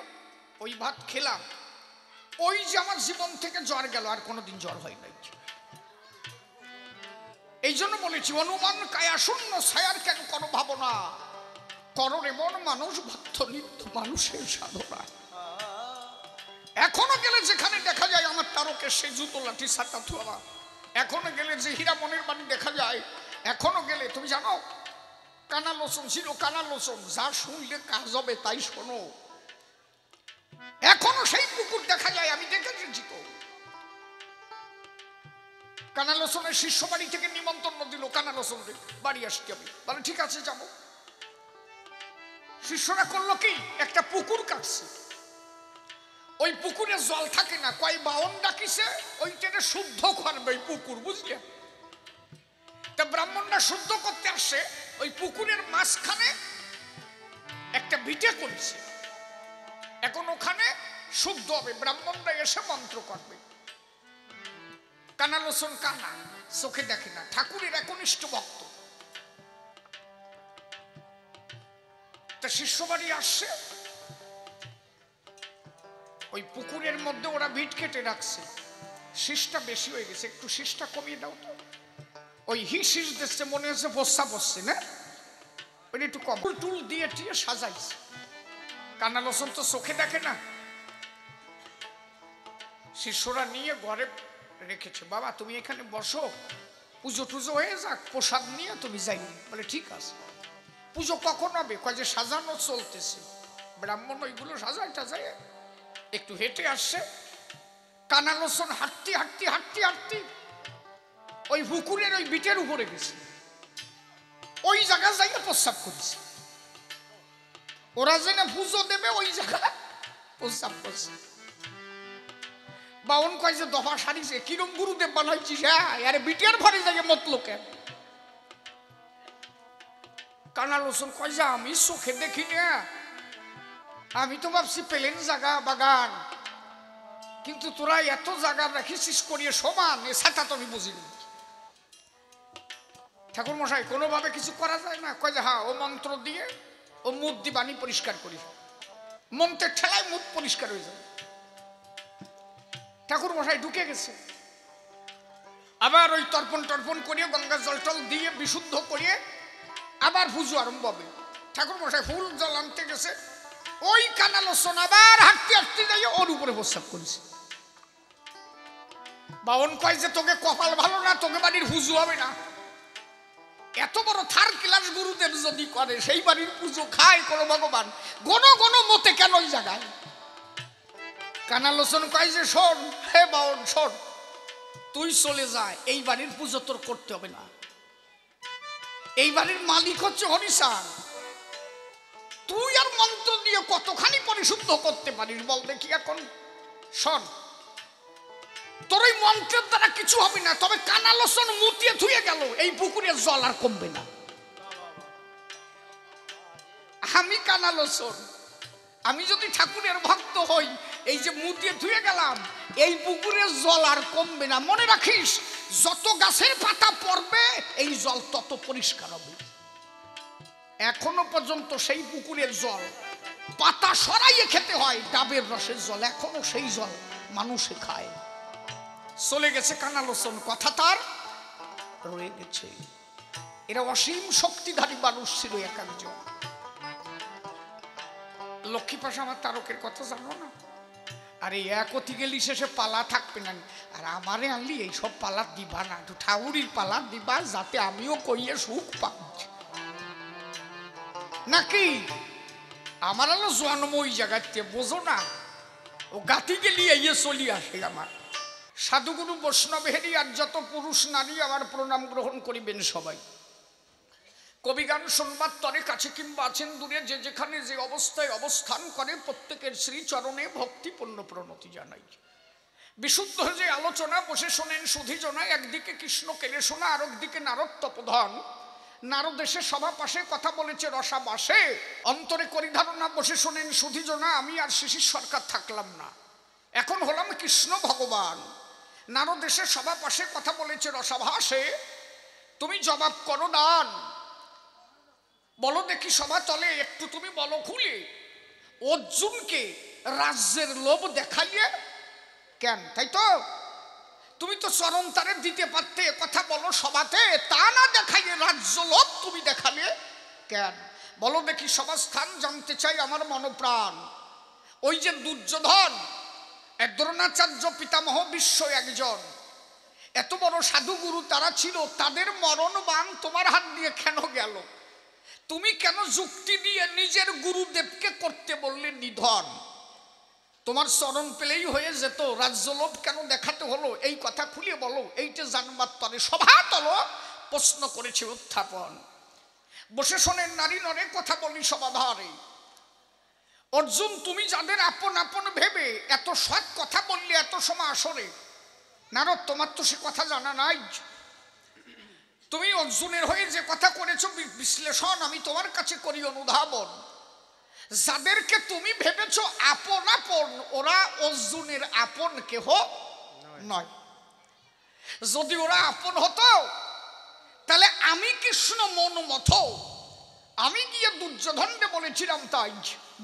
ওই ভাত খেলাম। ওই যে আমার জীবন থেকে জ্বর গেল, আর কোনোদিন জ্বর হয় নাই। এই জন্য বলেছি অনুমান কায়া শূন্য ছায়ার কেন কোনো ভাবনা, করণ এমন মানুষ ভক্ত নিত্য মানুষের সাধনা। এখনো গেলে যেখানে দেখা যায় আমার তারকের সেই জুতো লাঠি ছাতা থোয়া, এখনো গেলে যে হীরামনের বাড়ি দেখা যায়, এখনো গেলে তুমি জানো কানা লোচন ছিল, কানা লোচন, যা শুনলে কাজ হবে তাই শোনো। এখনো সেই পুকুর দেখা যায়, আমি দেখেছি তো। কানা লোচনের শিষ্য বাড়ি থেকে নিমন্ত্রণ দিল, কানা লোচন বাড়ি আসতে হবে। বলে ঠিক আছে যাব। শিষ্যরা করলো কি, একটা পুকুর কাটছে, ওই পুকুরে জল থাকে না, কয় বাউন ডাকিছে ওইটাকে শুদ্ধ করবে ওই পুকুর, বুঝলে? তা ব্রাহ্মণরা শুদ্ধ করতে আসে, ওই পুকুরের মাঝখানে একটা ভিটে করেছে, এখন ওখানে শুদ্ধ হবে, ব্রাহ্মণরা এসে মন্ত্র করবে। কানালোচন কানা, চোখে দেখে না, ঠাকুরের একনিষ্ঠ ভক্ত। তা শিষ্য বাড়ি আসছে, ওই পুকুরের মধ্যে ওরা ভিট কেটে রাখছে, শীষটা বেশি হয়ে গেছে, একটু শীষটা কমিয়ে দাও তো। ওই শীষ দিচ্ছে, মনে হচ্ছে বস্তা বসছে না, ওই একটু কম টুল দিয়ে টিয়ে সাজাইছে। কানালোচন তো চোখে দেখে না, শিষ্যরা নিয়ে ঘরে রেখেছে, বাবা তুমি এখানে বসো, পুজো টুজো হয়ে যাক, প্রসাদ নিয়ে তুমি যাই। বলে ঠিক আছে। পুজো কখন হবে? কয় যে সাজানো চলতেছে। ব্রাহ্মণ ওইগুলো সাজায় টাজায় একটু হেঁটে আসছে, কানালোচন হাঁটতে হাঁটতে হাঁটতে হাঁটতে ওই পুকুরের ওই বিটের উপরে গেছে, ওই জায়গা যাইয়ে প্রস্রাব করেছে। ওরা যে না পুজো দেবে ওই জায়গায় প্রস্রাব করছে। বাউন কয় যে দফা সারিছে, কিরম গুরুদেব বানাইছিস? হ্যাঁ, আরে বিটিয়ার ঘরে যাই মতলো কেন? কানালোচন কয় যে আমি চোখে দেখি না, আমি তো ভাবছি প্লেন জায়গা বাগান, কিন্তু তোরা এত জায়গা রাখিস করিয়ে সমান, এ সেটা তো আমি বুঝিনি। ঠাকুর মশাই কোনোভাবে কিছু করা যায় না? কয় যে হ্যাঁ, ও মন্ত্র দিয়ে ও মুখ দিয়ে বাণী পরিষ্কার করি, মন্ত্রের ঠেলায় মুখ পরিষ্কার হয়ে যাবে। ঠাকুর মশাই ঢুকে গেছে, আবার ওই তর্পণ টর্পণ করিয়ে গঙ্গা জল টল দিয়ে বিশুদ্ধ করিয়ে আবার পুজো আরম্ভ হবে। ঠাকুর মশাই ফুল জল আনতে গেছে, ওই কানালোচন আবার হাঁটতে হাঁটতে যাইয়ে ওর উপরে প্রস্রাব করেছে। বাউন কয় যে তোকে কপাল ভালো না, তোকে বাড়ির পুজো হবে না। এত বড় থার ক্লাস গুরুদেব যদি করে, সেই বাড়ির পুজো খায় কোনো ভগবান? গণ গণ মতে কেন ওই জায়গায়? কানালোচন কয় যে শোন হে বাউন শোন, তুই চলে যায়, এই বাড়ির পুজো তোর করতে হবে না, এই বাড়ির মালিক হচ্ছে হরিচান, তুই আর মন্ত্র দিয়ে কতখানি পরিশুদ্ধ করতে পারিস বল দেখি। এখন শোন, তোর ওই মন্ত্রের দ্বারা কিছু হবে না, তবে কানালোচন মুতিয়ে ধুয়ে গেল, এই পুকুরের জল আর কমবে না। আমি কানালোচন, আমি যদি ঠাকুরের ভক্ত হই, এই যে মুতিয়ে ধুয়ে গেলাম, এই পুকুরের জল আর কমবে না। মনে রাখিস, যত গাছের পাতা পড়বে এই জল তত পরিষ্কার হবে। এখনো পর্যন্ত সেই পুকুরের জল পাতা সরাইয়ে খেতে হয়, ডাবের রসের জল, এখনো সেই জল মানুষে খায়। চলে গেছে কানালোচন, কথা তার রয়ে গেছে। এরা অসীম শক্তিধারী মানুষ ছিল এক একজন। লক্ষ্মী পাশা আমার তারকের কথা জানো না? আরে একতি গেলি শেষে পালা থাকবে না, আর আমারে আনলি এইসব পালা দিবা না, একটু ঠাকুরির পালা দিবা, যাতে আমিও কইয়ে সুখ পাচ্ছি নাকি। আমার আলো জন্ম ওই জায়গাতে, বোঝো না? ও গাতি গেলি এই চলি আসে। আমার সাধুগুরু বৈষ্ণবেরই আর যত পুরুষ নারী আমার প্রণাম গ্রহণ করিবেন সবাই। কবিগান শুনবার তরে কাছে কিংবা আছেন দূরে, যে যেখানে যে অবস্থায় অবস্থান করে, প্রত্যেকের শ্রীচরণে ভক্তিপূর্ণ প্রণতি জানাই। বিশুদ্ধ যে আলোচনা বসে শোনেন সুধীজনা, একদিকে কৃষ্ণ কেলে শোনা, আর একদিকে নারদ তপোধন। নারদ এসে সভা পাশে কথা বলেছে রসাবাসে, অন্তরে করি ধারণা বসে শোনেন সুধীজনা, আমি আর শিশির সরকার থাকলাম না, এখন হলাম কৃষ্ণ ভগবান। নারদ এসে সভা পাশে কথা বলেছে রসাভাসে, তুমি জবাব করো দান। বলো দেখি সভা তলে, একটু তুমি বলো খুলে, অর্জুনকে রাজ্যের লোভ দেখাইয়ে কেন? তাই তো, তুমি তো চরণ তারে দিতে পারতে, কথা বলো সভাতে, তা না দেখাইয়ে রাজ্য লোভ তুমি দেখালে কেন? বলো দেখি সভাস্থান, জানতে চাই আমার মনপ্রাণ। ওই যে দুর্যোধন, দ্রোণাচার্য পিতামহ বিশ্ব একজন, এত বড় সাধুগুরু তারা ছিল, তাদের মরণবাণ তোমার হাত দিয়ে কেন গেল? তুমি কেন যুক্তি দিয়ে নিজের গুরুদেবকে করতে বললে নিধন? তোমার চরণ পেলেই হয়ে যেত, রাজ্যলোভ কেন দেখাতে হলো? এই কথা খুলে বলো, এইটা জানবার তরে সভা তল প্রশ্ন করেছে উত্থাপন। বসে শোনেন নারী নরে কথা বলি সভাধারে, অর্জুন, তুমি যাদের আপন আপন ভেবে এত সৎ কথা বললে এত সময় আসরে, নারদ তোমার তো সে কথা জানা নাই। তুমি অর্জুনের হয়ে যে কথা করেছো বিশ্লেষণ, আমি তোমার কাছে করি অনুধাবন। যাদেরকে তুমি ভেবেছো আপন আপন, ওরা অর্জুনের আপন কেহ নয়। যদি ওরা আপন হতো তাহলে আমি কৃষ্ণ মন মত আমি গিয়ে দুর্যোধনকে বলেছিলাম, তাই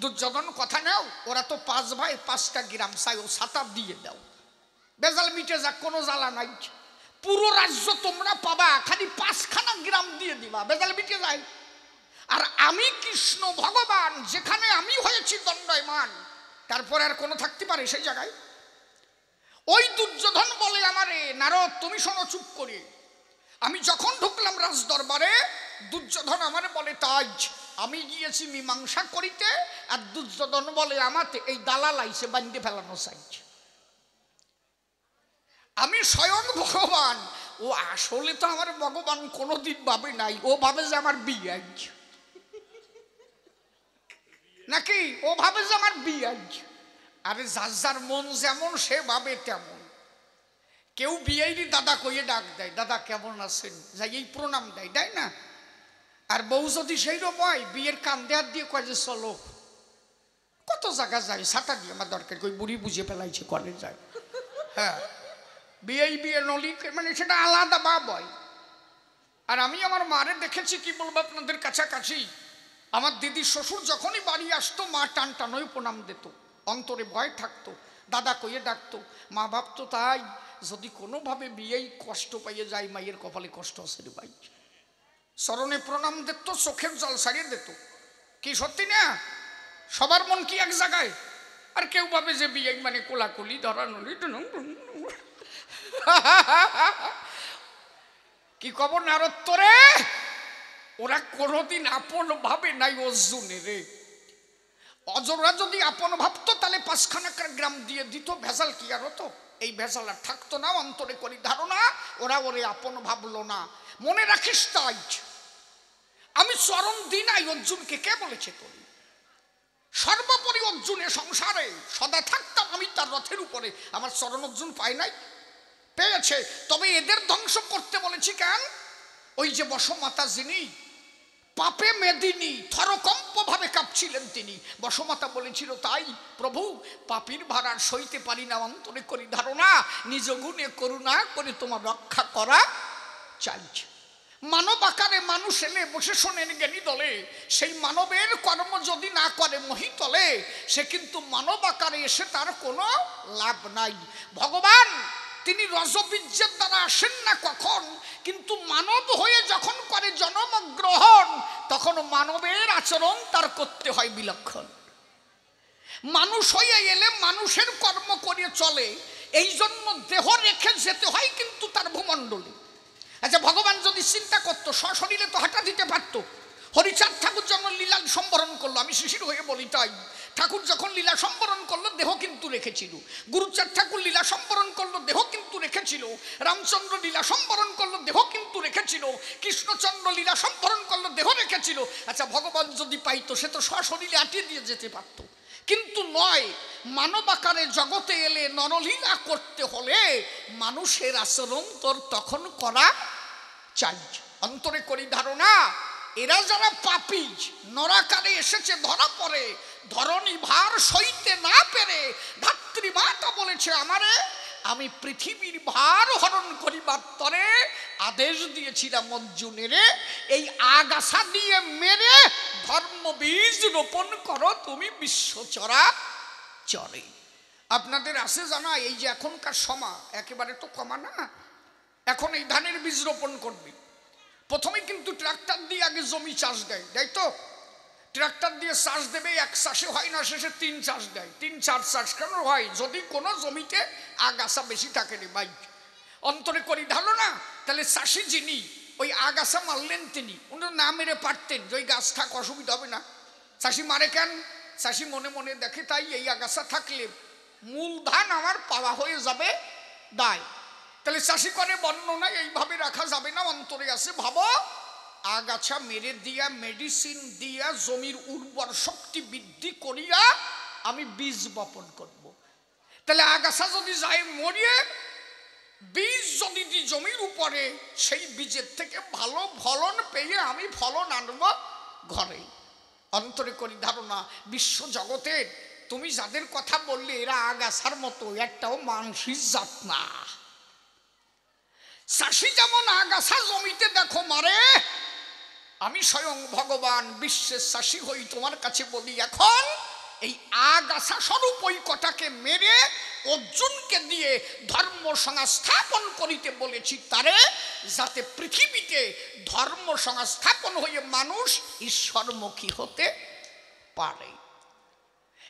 দুর্যোধন কথা নাও, ওরা তো 5 ভাই 5টা গ্রাম চাই, ও 7 দিয়ে দাও, বেজাল মিটে যাক, কোনো জ্বালা নাই। পুরো রাজ্য তোমরা পাবা, খালি 5খানা গ্রাম দিয়ে দিবা, বেজাল মিটে যায়। আর আমি কৃষ্ণ ভগবান, যেখানে আমি হয়েছি দণ্ডায়মান, তারপরে আর কোনো থাকতে পারে সেই জায়গায়? ওই দুর্যোধন বলে আমারে, নারদ তুমি শোনো চুপ করে। আমি যখন ঢুকলাম রাজ দরবারে, দুর্যোধন আমারে বলে, তাই আমি গিয়েছি মীমাংসা করিতে, আর দুর্যোধন বলে আমাতে এই দালাল আইছে বান্ধে ফেলানো চাইছে। আমি স্বয়ং ভগবান। ও আসলে তো আমার ভগবান কোনোদিন ভাবে নাই, ও ভাবে যে আমার বিয়ে, নাকি ও ভাবে যে আমার বিয়ে। আরে যার যার মন যেমন সে ভাবে তেমন। কেউ বিয়েরই দাদা কইয়ে ডাক দেয়, দাদা কেমন আছেন, যাই এই প্রণাম দেয়, দেয় না? আর বউ যদি সেই রকম হয়, বিয়ের কান্দে হাত দিয়ে কয় যে চলো, কত জায়গা যায়, ছাতা দিয়ে আমার দরকার, কই বুড়ি বুঝে ফেলাইছে কলে যায়। হ্যাঁ, বিয়ে নলি, মানে সেটা আলাদা ভাব হয়। আর আমি আমার মারে দেখেছি, কি বলবো আপনাদের কাছাকাছি, আমার দিদির শ্বশুর যখনই বাড়ি আসতো, মা টান টানই প্রণাম দিত, অন্তরে ভয় থাকতো, দাদা কইয়ে ডাকতো। মা ভাবতো তাই যদি কোনোভাবে বিয়েই কষ্ট পাইয়ে যায়, মায়ের কপালে কষ্ট আছে রে ভাই। চরণে প্রণাম দিত, চোখের জল সারিয়ে দিত। কি সত্যি না? সবার মন কি এক জায়গায়? আর কেউ ভাবে যে বিয়ে মানে কোলাকুলি ধরানুলি। কি কব নারত্তরে, ওরা কোনোদিন আপন ভাবে নাই অর্জুনের। অজরা যদি আপন ভাবতো তাহলে 5খানা গ্রাম দিয়ে দিত, ভেজাল কি আর হতো? এই ভেজাল আর থাকতো না। অন্তরে করি ধারণা, ওরা ওরে আপন ভাবলো না। মনে রাখিস তাই, আমি চরণ দিই নাই অর্জুনকে। কে বলেছে তোর? সর্বোপরি অর্জুনের সংসারে সদা থাকতাম আমি তার রথের উপরে, আমার চরণ অর্জুন পায় নাই? পেয়েছে। তবে এদের ধ্বংস করতে বলেছি কেন? ওই যে বসমাতা, যিনি পাপে মেদিনী, থরকম্প ভাবে কাঁপছিলেন তিনি। বসমাতা বলেছিল, তাই প্রভু পাপীর ভাড়ার সইতে পারি না, অন্তরে করি ধারণা, নিজ গুণে করুণা করে তোমার রক্ষা করা চাইছে। মানব আকারে মানুষ এলে বসে শোনেন জ্ঞানী দলে, সেই মানবের কর্ম যদি না করে মহিতলে, সে কিন্তু মানব আকারে এসে তার কোনো লাভ নাই। ভগবান তিনি রজবীর্যের দ্বারা আসেন না কখন, কিন্তু মানব হয়ে যখন করে জন্মগ্রহণ, তখন মানবের আচরণ তার করতে হয় বিলক্ষণ। মানুষ হয়ে এলে মানুষের কর্ম করে চলে, এই জন্য দেহ রেখে যেতে হয় কিন্তু তার ভূমণ্ডলে। আচ্ছা, ভগবান যদি চিন্তা করতো সশরীরে তো হাঁটা দিতে পারতো। হরিচাঁদ ঠাকুর যখন লীলা সম্বরণ করলো, আমি শিশির হয়ে বলি তাই, ঠাকুর যখন লীলা সম্বরণ করলো দেহ কিন্তু রেখেছিল। গুরুচাঁদ ঠাকুর লীলা সম্বরণ করলো, দেহ কিন্তু রেখেছিল। রামচন্দ্র লীলা সম্বরণ করলো, দেহ কিন্তু রেখেছিল। কৃষ্ণচন্দ্র লীলা সম্বরণ করলো, দেহ রেখেছিল। আচ্ছা, ভগবান যদি পাইতো সে তো সশরীরে আটিয়ে দিয়ে যেতে পারত, কিন্তু নয়। মানব আকারে জগতে এলে নরলীলা করতে হলে মানুষের আচরণ তোর তখন করা চাই। অন্তরে করি ধারণা, এরা যারা পাপী নরাকারে এসেছে ধরা পড়ে, ধরণী ভার সইতে না পেরে ধাত্রীমাতা বলেছে আমারে, আমি পৃথিবীর ভার হরণ করিবার তরে আদেশ দিয়েছিলাম অর্জুনের, এই আগাছা দিয়ে মেরে ধর্ম বীজ রোপণ করো তুমি বিশ্বচরা চরে। আপনাদের আছে জানা, এই যে এখনকার সময় একেবারে তো কমা না, এখন এই ধানের বীজ রোপণ করবে, প্রথমে কিন্তু ট্রাক্টর দিয়ে আগে জমি চাষ দেয়, তাই তো? ট্রাক্টর দিয়ে চাষ দেবে, এক চাষে হয় না, শেষে 3 চাষ দেয়। 3-4 চাষ কেন হয়? যদি কোনো জমিতে আগাছা বেশি থাকে রে ভাই। অন্তরে করি ধারণা, তাহলে চাষি যিনি ওই আগাছা মারলেন, তিনি উনি না মেরে পারতেন যে ওই গাছ থাক, অসুবিধা হবে না। চাষি মারে কেন? চাষি মনে মনে দেখে, তাই এই আগাছা থাকলে মূল ধান আমার পাওয়া হয়ে যাবে দায়। তাহলে চাষি করে বর্ণনা এইভাবে রাখা যাবে না, অন্তরে আছে ভাবো আগাছা মেরে দিয়া, মেডিসিন দিয়া, জমির উর্বর শক্তি বৃদ্ধি করিয়া আমি বীজ বপন করব। তাহলে আগাছা যদি যায় মরিয়ে, বীজ যদি দিই জমির উপরে, সেই বীজের থেকে ভালো ফলন পেয়ে আমি ফলন আনব ঘরে। অন্তরে করি ধারণা, বিশ্ব জগতের তুমি যাদের কথা বললে এরা আগাছার মতো, একটাও মানসিক জাত না। চাষি যেমন আগাছা জমিতে দেখো মারে, আমি স্বয়ং ভগবান বিশ্বের চাষি হই তোমার কাছে বলি, এখন এই আগাছা স্বরূপ ওই কটাকে মেরে অর্জুনকে দিয়ে ধর্ম সংস্থাপন করিতে বলেছি তারে, যাতে পৃথিবীতে ধর্ম সংস্থাপন হয়ে মানুষ ঈশ্বরমুখী হতে পারে।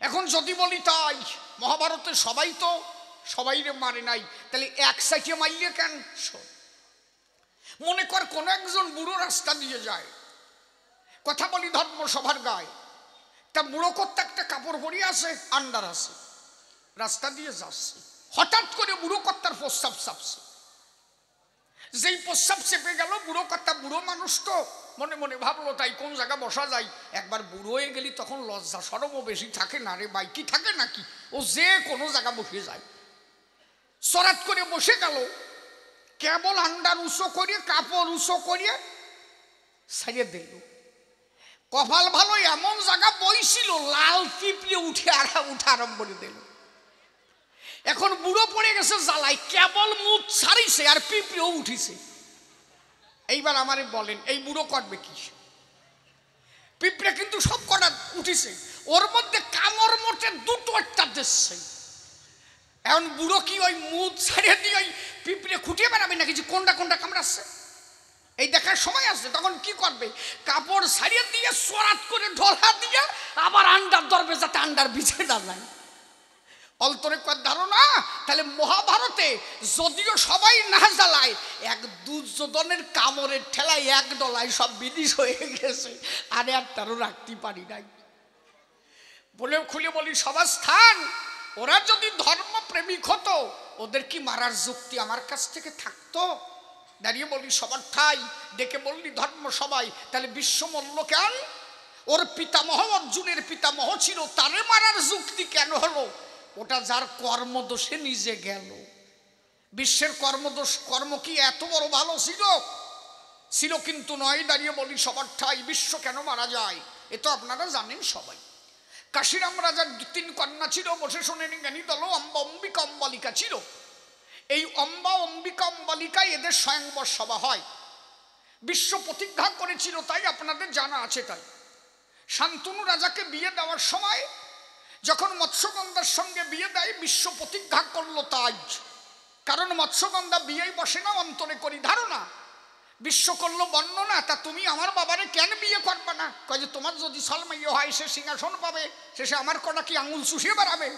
এখন যদি বলি তাই মহাভারতে সবাই তো সবাইরে মারে নাই, তাহলে এক সাইকে মাইলে কেন? মনে কর কোন একজন বুড়ো রাস্তা দিয়ে যায়, কথা বলি ধর্মসভার গায়ে, তা বুড়ো করতে একটা কাপড় পরিয়ে আছে, আন্ডার আছে, রাস্তা দিয়ে যাচ্ছে, হঠাৎ করে বুড়ো কর্তার প্রস্রাব চাপছে। যেই প্রস্রাব চেপে গেল, বুড়ো কর্তা বুড়ো মানুষ তো মনে মনে ভাবলো তাই কোন জায়গা বসা যায়। একবার বুড়ো হয়ে গেলি তখন লজ্জা সরমও বেশি থাকে না রে ভাই, কি থাকে নাকি, ও যে কোনো জায়গা বসে যায়। সরাত করে বসে গেল, কেবল আন্ডার উঁচু করিয়ে কাপড় উঁচু করিয়ে ছাড়িয়ে দিল। কপাল ভালো, এমন জায়গা বইছিল লাল পিঁপড়ে উঠে আরম্ভ করে দিল। এখন বুড়ো পড়ে গেছে জ্বালাই, কেবল মুখ ছাড়িছে আর পিঁপড়েও উঠিছে। এইবার আমারে বলেন এই বুড়ো করবে কি? পিঁপড়ে কিন্তু সব কটা উঠিছে, ওর মধ্যে কামড় মোটে দুটো একটা দিচ্ছে। এখন বুড়ো কি ওই মুখ ছাড়িয়ে দিয়ে ওই পিঁপড়ে খুঁটিয়ে বেড়াবে নাকি যে কোনটা কোনটা কামড়াচ্ছে? এই দেখার সময় আছে, তখন কি করবে? কাপড় ছাড়িয়ে দিয়ে সরাত করে ঢোলা দিয়ে আবার আন্ডার ধরবে, যাতে আন্ডার বিছে না যায়। অন্তরে কর ধারণা। তাহলে মহাভারতে যদিও সবাই না জ্বালায়, এক দুর্যোধনের কামড়ের ঠেলায় এক ডলায় সব বিদিশ হয়ে গেছে, আর একটারও রাখতে পারি নাই। বলে খুলে বলি সভাস্থান, ওরা যদি ধর্মপ্রেমিক হতো, ওদের কি মারার যুক্তি আমার কাছ থেকে থাকতো? দাঁড়িয়ে বলি সবার ঠাই, ডেকে বললি ধর্ম সবাই, তাহলে বিশ্বমল্ল কেন? ওর পিতামহ অর্জুনের পিতামহ ছিল, তারে মারার যুক্তি কেন হলো? ওটা যার কর্মদোষে নিজে গেল। বিশ্বের কর্মদোষ, কর্ম কি এত বড় ভালো ছিল? ছিল কিন্তু নয়। দাঁড়িয়ে বলি সবার ঠাই, বিশ্ব কেন মারা যায় এ তো আপনারা জানেন সবাই। কাশিরাম রাজার 3 কন্যা ছিল, বসে শোনেন জ্ঞানী দল, অম্বা অম্বিকা অম্বালিকা ছিল। এই অম্বা অম্বিকা অম্বালিকা এদের স্বয়ংবর সভা হয়। বিশ্ব প্রতিজ্ঞা করেছিল, তাই আপনাদের জানা আছে। তাই শান্তনু রাজাকে বিয়ে দেওয়ার সময় যখন মৎস্যগন্ধার সঙ্গে বিয়ে দেয়, বিশ্ব প্রতিজ্ঞা করলো তাই, কারণ মৎস্যগন্ধা বিয়েই বসে না। অন্তরে করি ধারণা, বিশ্ব করলো বর্ণনা, তা তুমি আমার বাবারে কেন বিয়ে করবে না? কয় যে তোমার যদি সলমাইয় হয়, সে সিংহাসন পাবে, শেষে আমার কটা কি আঙুল চুষিয়ে বেড়াবে?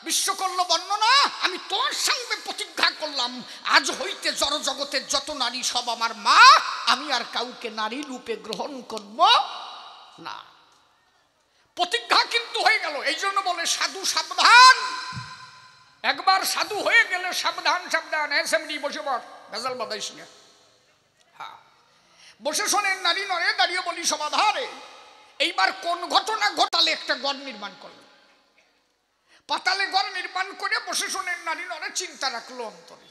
বিশ্ব করলো বর্ণনা, আমি তোর সঙ্গে প্রতিজ্ঞা করলাম, আজ হইতে জড় জগতের যত নারী সব আমার মা, আমি আর কাউকে নারী রূপে গ্রহণ করব না। প্রতিজ্ঞা কিন্তু হয়ে গেল। এই জন্য বলে সাধু সাবধান, একবার সাধু হয়ে গেলে সাবধান সাবধান। এসএমডি বসে পড়, ভেজাল বাদাইস না। হ্যাঁ, বসে শোনেন নারী নরে। দাঁড়িয়ে বলি সমাধারে, এইবার কোন ঘটনা ঘটালে একটা গড় নির্মাণ করলো, পাতালে ঘর নির্মাণ করে বসে শোনেন নারী নরে চিন্তা রাখলো অন্তরে।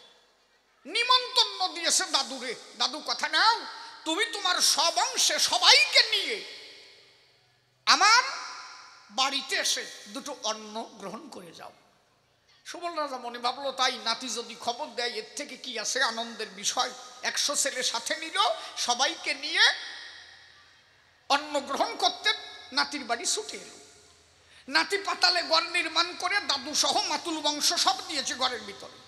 নিমন্ত্রণ দিয়েছে দাদুরে, দাদু কথা নাও, তুমি তোমার সব অংশে সবাইকে নিয়ে আমার বাড়িতে এসে দুটো অন্ন গ্রহণ করে যাও। সুবল রাজা মনে ভাবলো তাই, নাতি যদি খবর দেয় এর থেকে কি আছে আনন্দের বিষয়। 100 ছেলে সাথে নিল, সবাইকে নিয়ে অন্ন গ্রহণ করতে নাতির বাড়ি ছুটে এলো। নাতি পাতালে ঘর নির্মাণ করে দাদু সহ মাতুল বংশ সব দিয়েছে ঘরের ভিতরে।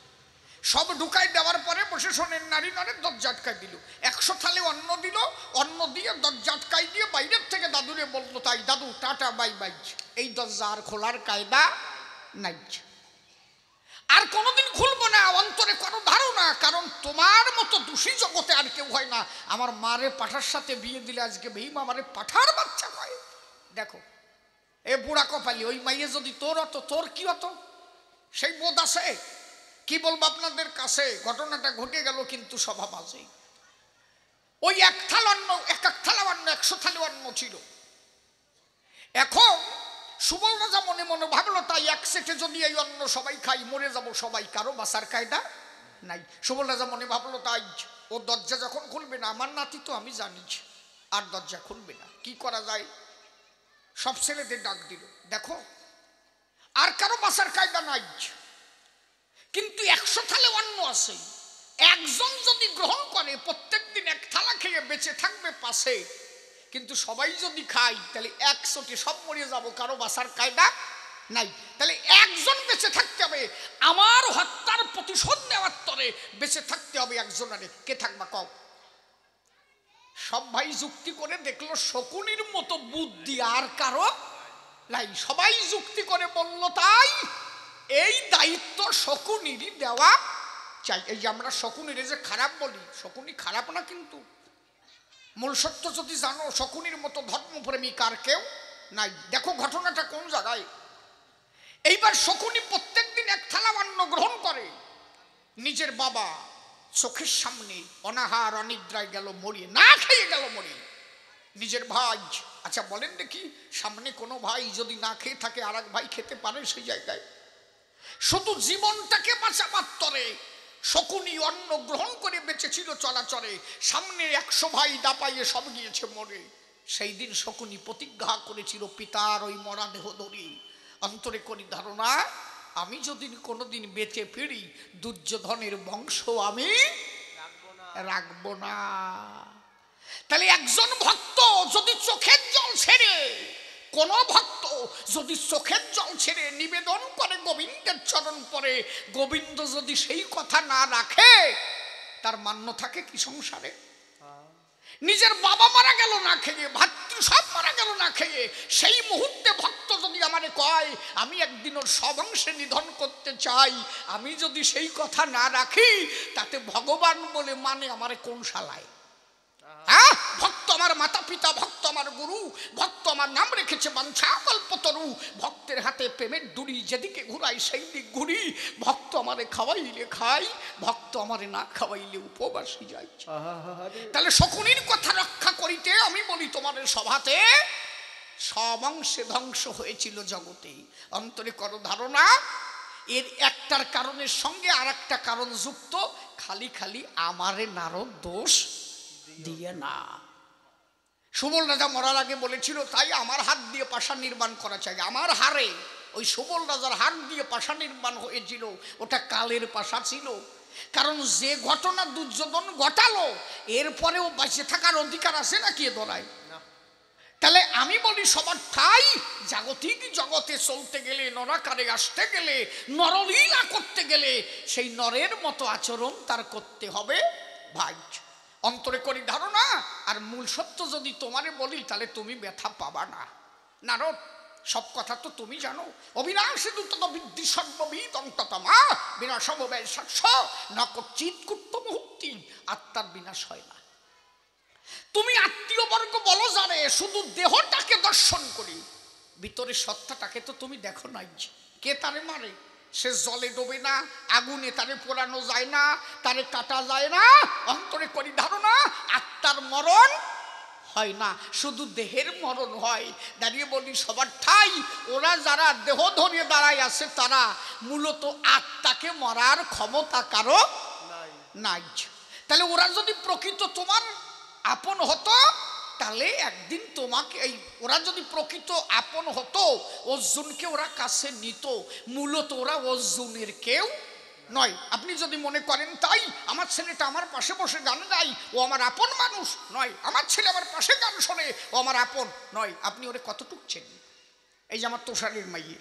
সব ঢুকাই দেওয়ার পরে বসে শোনেন নারী নরে দরজা আটকাই দিল। 100 থালে অন্ন দিল, অন্ন দিয়ে দরজা আটকাই দিয়ে বাইরের থেকে দাদুরে বললো তাই, দাদু টাটা বাই বাই, এই দরজা আর খোলার কায়দা নাই, আর কোনোদিন খুলবো না। অন্তরে করো ধারণা, কারণ তোমার মতো দোষী জগতে আর কেউ হয় না। আমার মারে পাঠার সাথে বিয়ে দিলে আজকে ভীম আমারে পাঠার বাচ্চা কয়। দেখো এ বুড়া কপালি, ওই মাইয়ে যদি তোর হতো, তোর কি হতো? সেই বোধ আছে? কি বলবো আপনাদের কাছে, ঘটনাটা ঘটে গেল কিন্তু সভা বাজে। ওই এক থালা অন্ন, এক থালা অন্ন 100 থালি অন্ন ছিল। এখন সুবল রাজা মনে মনে ভাবলো তাই এক সেটে যদি এই অন্ন সবাই খাই মরে যাব সবাই, কারো বাঁচার কায়দা নাই। সুবল রাজা মনে ভাবলো তাই ও দরজা যখন খুলবে না, আমার নাতি তো আমি জানি আর দরজা খুলবে না, কি করা যায়? সব ছেলেদের ডাক দিল, দেখো আর কারো বাঁচার কায়দা নাই, কিন্তু 100 থালে অন্ন আছে, একজন যদি গ্রহণ করে প্রত্যেক দিন এক থালা খেয়ে বেঁচে থাকবে পাশে, কিন্তু সবাই যদি খাই তাহলে 100টি সব মরে যাব, কারো বাঁচার কায়দা নাই। তাহলে একজন বেঁচে থাকতে হবে, আমার হত্যার প্রতিশোধ নেওয়ার তরে বেঁচে থাকতে হবে একজনের। কে থাকবা কও? সব ভাই যুক্তি করে দেখলো শকুনির মতো বুদ্ধি আর কারো নাই, সবাই যুক্তি করে বলল তাই এই দায়িত্ব শকুনিরই দেওয়া চাই। এই যে আমরা শকুনির যে খারাপ বলি, শকুনি খারাপ না, কিন্তু মূল সত্য যদি জানো শকুনির মতো ধর্মপ্রেমিক আর কেউ নাই। দেখো ঘটনাটা কোন জায়গায়। এইবার শকুনি প্রত্যেক দিন এক থালা অন্ন গ্রহণ করে, নিজের বাবা চোখের সামনে অনাহার অনিদ্রায় গেল মরিয়ে, না খেয়ে গেল মরিয়ে। নিজের ভাই, আচ্ছা বলেন দেখি, সামনে কোনো ভাই যদি না খেয়ে থাকে আর এক ভাই খেতে পারে সেই জায়গায়? শুধু জীবনটাকে বাঁচাবার তরে শকুনি অন্ন গ্রহণ করে বেঁচেছিল চলাচলে, সামনে 100 ভাই দাপাইয়ে সব গিয়েছে মরে। সেই দিন শকুনি প্রতিজ্ঞা করেছিল পিতার ওই মরা দেহ ধরি, অন্তরে করি ধারণা আমি যদি কোনোদিন বেঁচে ফিরি দুর্যোধনের বংশ আমি রাখবো না। তাহলে একজন ভক্ত যদি চোখের জল ছেড়ে, কোন ভক্ত যদি চোখের জল ছেড়ে নিবেদন করে গোবিন্দের চরণ পরে, গোবিন্দ যদি সেই কথা না রাখে তার মান্য থাকে কি সংসারে? নিজের বাবা মারা গেল না খেয়ে, ভাতৃ সব মারা গেল না খেয়ে, সেই মুহূর্তে ভক্ত যদি আমারে কয় আমি একদিন ওর সব অংশে নিধন করতে চাই, আমি যদি সেই কথা না রাখি তাতে ভগবান বলে মানে আমারে কোন শালায়? হ্যাঁ, ভক্ত আমার মাতা পিতা, ভক্ত আমার গুরু, ভক্ত আমার নাম রেখেছে বাঞ্ছা কল্পতরু, ভক্তের হাতে প্রেমের দড়ি, যেদিকে ঘুরাই সেই দিক ঘুরি, ভক্ত আমারে খাওয়াইলে খাই, ভক্ত আমারে না খাওয়াইলে উপবাসী যাই। তাহলে শকুনির কথা রক্ষা করিতে আমি বলি তোমাদের সভাতে সব অংশে ধ্বংস হয়েছিল জগতে। অন্তরে করো ধারণা এর একটার কারণের সঙ্গে আর একটা কারণ যুক্ত, খালি খালি আমারে নারদ দোষ দিয়ে না। সুবল রাজা মরার আগে বলেছিল তাই আমার হাত দিয়ে পাশা নির্মাণ করা চাই। আমার হারে ওই সুবল রাজার হাত দিয়ে পাশা নির্মাণ হয়েছিল, ওটা কালের পাশা ছিল। কারণ যে ঘটনা দুর্যোধন ঘটালো এরপরেও বেঁচে থাকার অধিকার আছে না কে ধরায়? তাহলে আমি বলি সবার ঠাই জাগতিক জগতে চলতে গেলে, নরাকারে আসতে গেলে, নরলীলা করতে গেলে সেই নরের মতো আচরণ তার করতে হবে ভাই। অন্তরে করি ধারণা। আর মূল সত্য যদি তোমারে বলি তাহলে তুমি ব্যথা পাবা না। নারদ সব কথা তো তুমি জানো। অবিনাশী দুত বৃদ্ধি সর্ববিদ অন্ততমা বিনাশম ব্যয় সাক্ষ নকচিত কুট্ট মুহূর্তি, আত্মার বিনাশ হয় না। তুমি আত্মীয় বর্গ বলো জানে, শুধু দেহটাকে দর্শন করি, ভিতরের সত্তাটাকে তো তুমি দেখো নাই। কে তারে মারে? সে জলে ডোবে না, আগুনে তারে পোড়ানো যায় না, তারে কাটা যায় না। অন্তরে করি ধারণা আত্মার মরণ হয় না, শুধু দেহের মরণ হয়। দাঁড়িয়ে বলি সবার ঠাই ওরা যারা দেহ ধরিয়ে দাঁড়ায় আছে তারা মূলত আত্মাকে মরার ক্ষমতা কারো নাই। তাহলে ওরা যদি প্রকৃত তোমার আপন হতো তাহলে একদিন তোমাকে, এই ওরা যদি প্রকৃত আপন হতো অর্জুনকে ওরা কাছে নিত। মূলত ওরা অর্জুনের কেউ নয়। আপনি যদি মনে করেন তাই আমার ছেলেটা আমার পাশে বসে গান গাই ও আমার আপন মানুষ নয়, আমার ছেলে আমার পাশে গান শোনে ও আমার আপন নয়, আপনি ওরে কতটুক চেনেন? এই যে আমার তোষারের মাইয়ে,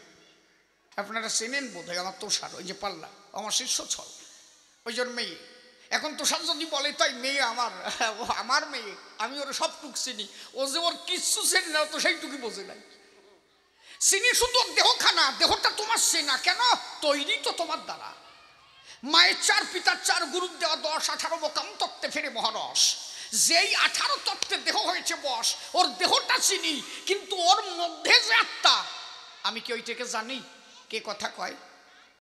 আপনারা চেনেন বোধ হয়, আমার তোষার ওই যে পাল্লা আমার শিষ্য ছল ওই জন্য মেয়ে। এখন তোষার যদি বলে তাই মেয়ে আমার, ও আমার মেয়ে, আমি ওর সবটুক চিনি, ও যে ওর কিচ্ছু চেনি না তো সেইটুকুই বোঝে নাই। চিনি শুধু দেহখানা, দেহটা তোমার চেনা কেন? তৈরি তো তোমার দ্বারা। মায়ের 4 পিতার 4 গুরুর দেওয়া 10 18 বোকাম তত্ত্বে ফেরে মহারস। যেই 18 তত্ত্বে দেহ হয়েছে বস, ওর দেহটা চিনি, কিন্তু ওর মধ্যে যে আত্মা আমি কি ওইটাকে জানি? কে কথা কয়?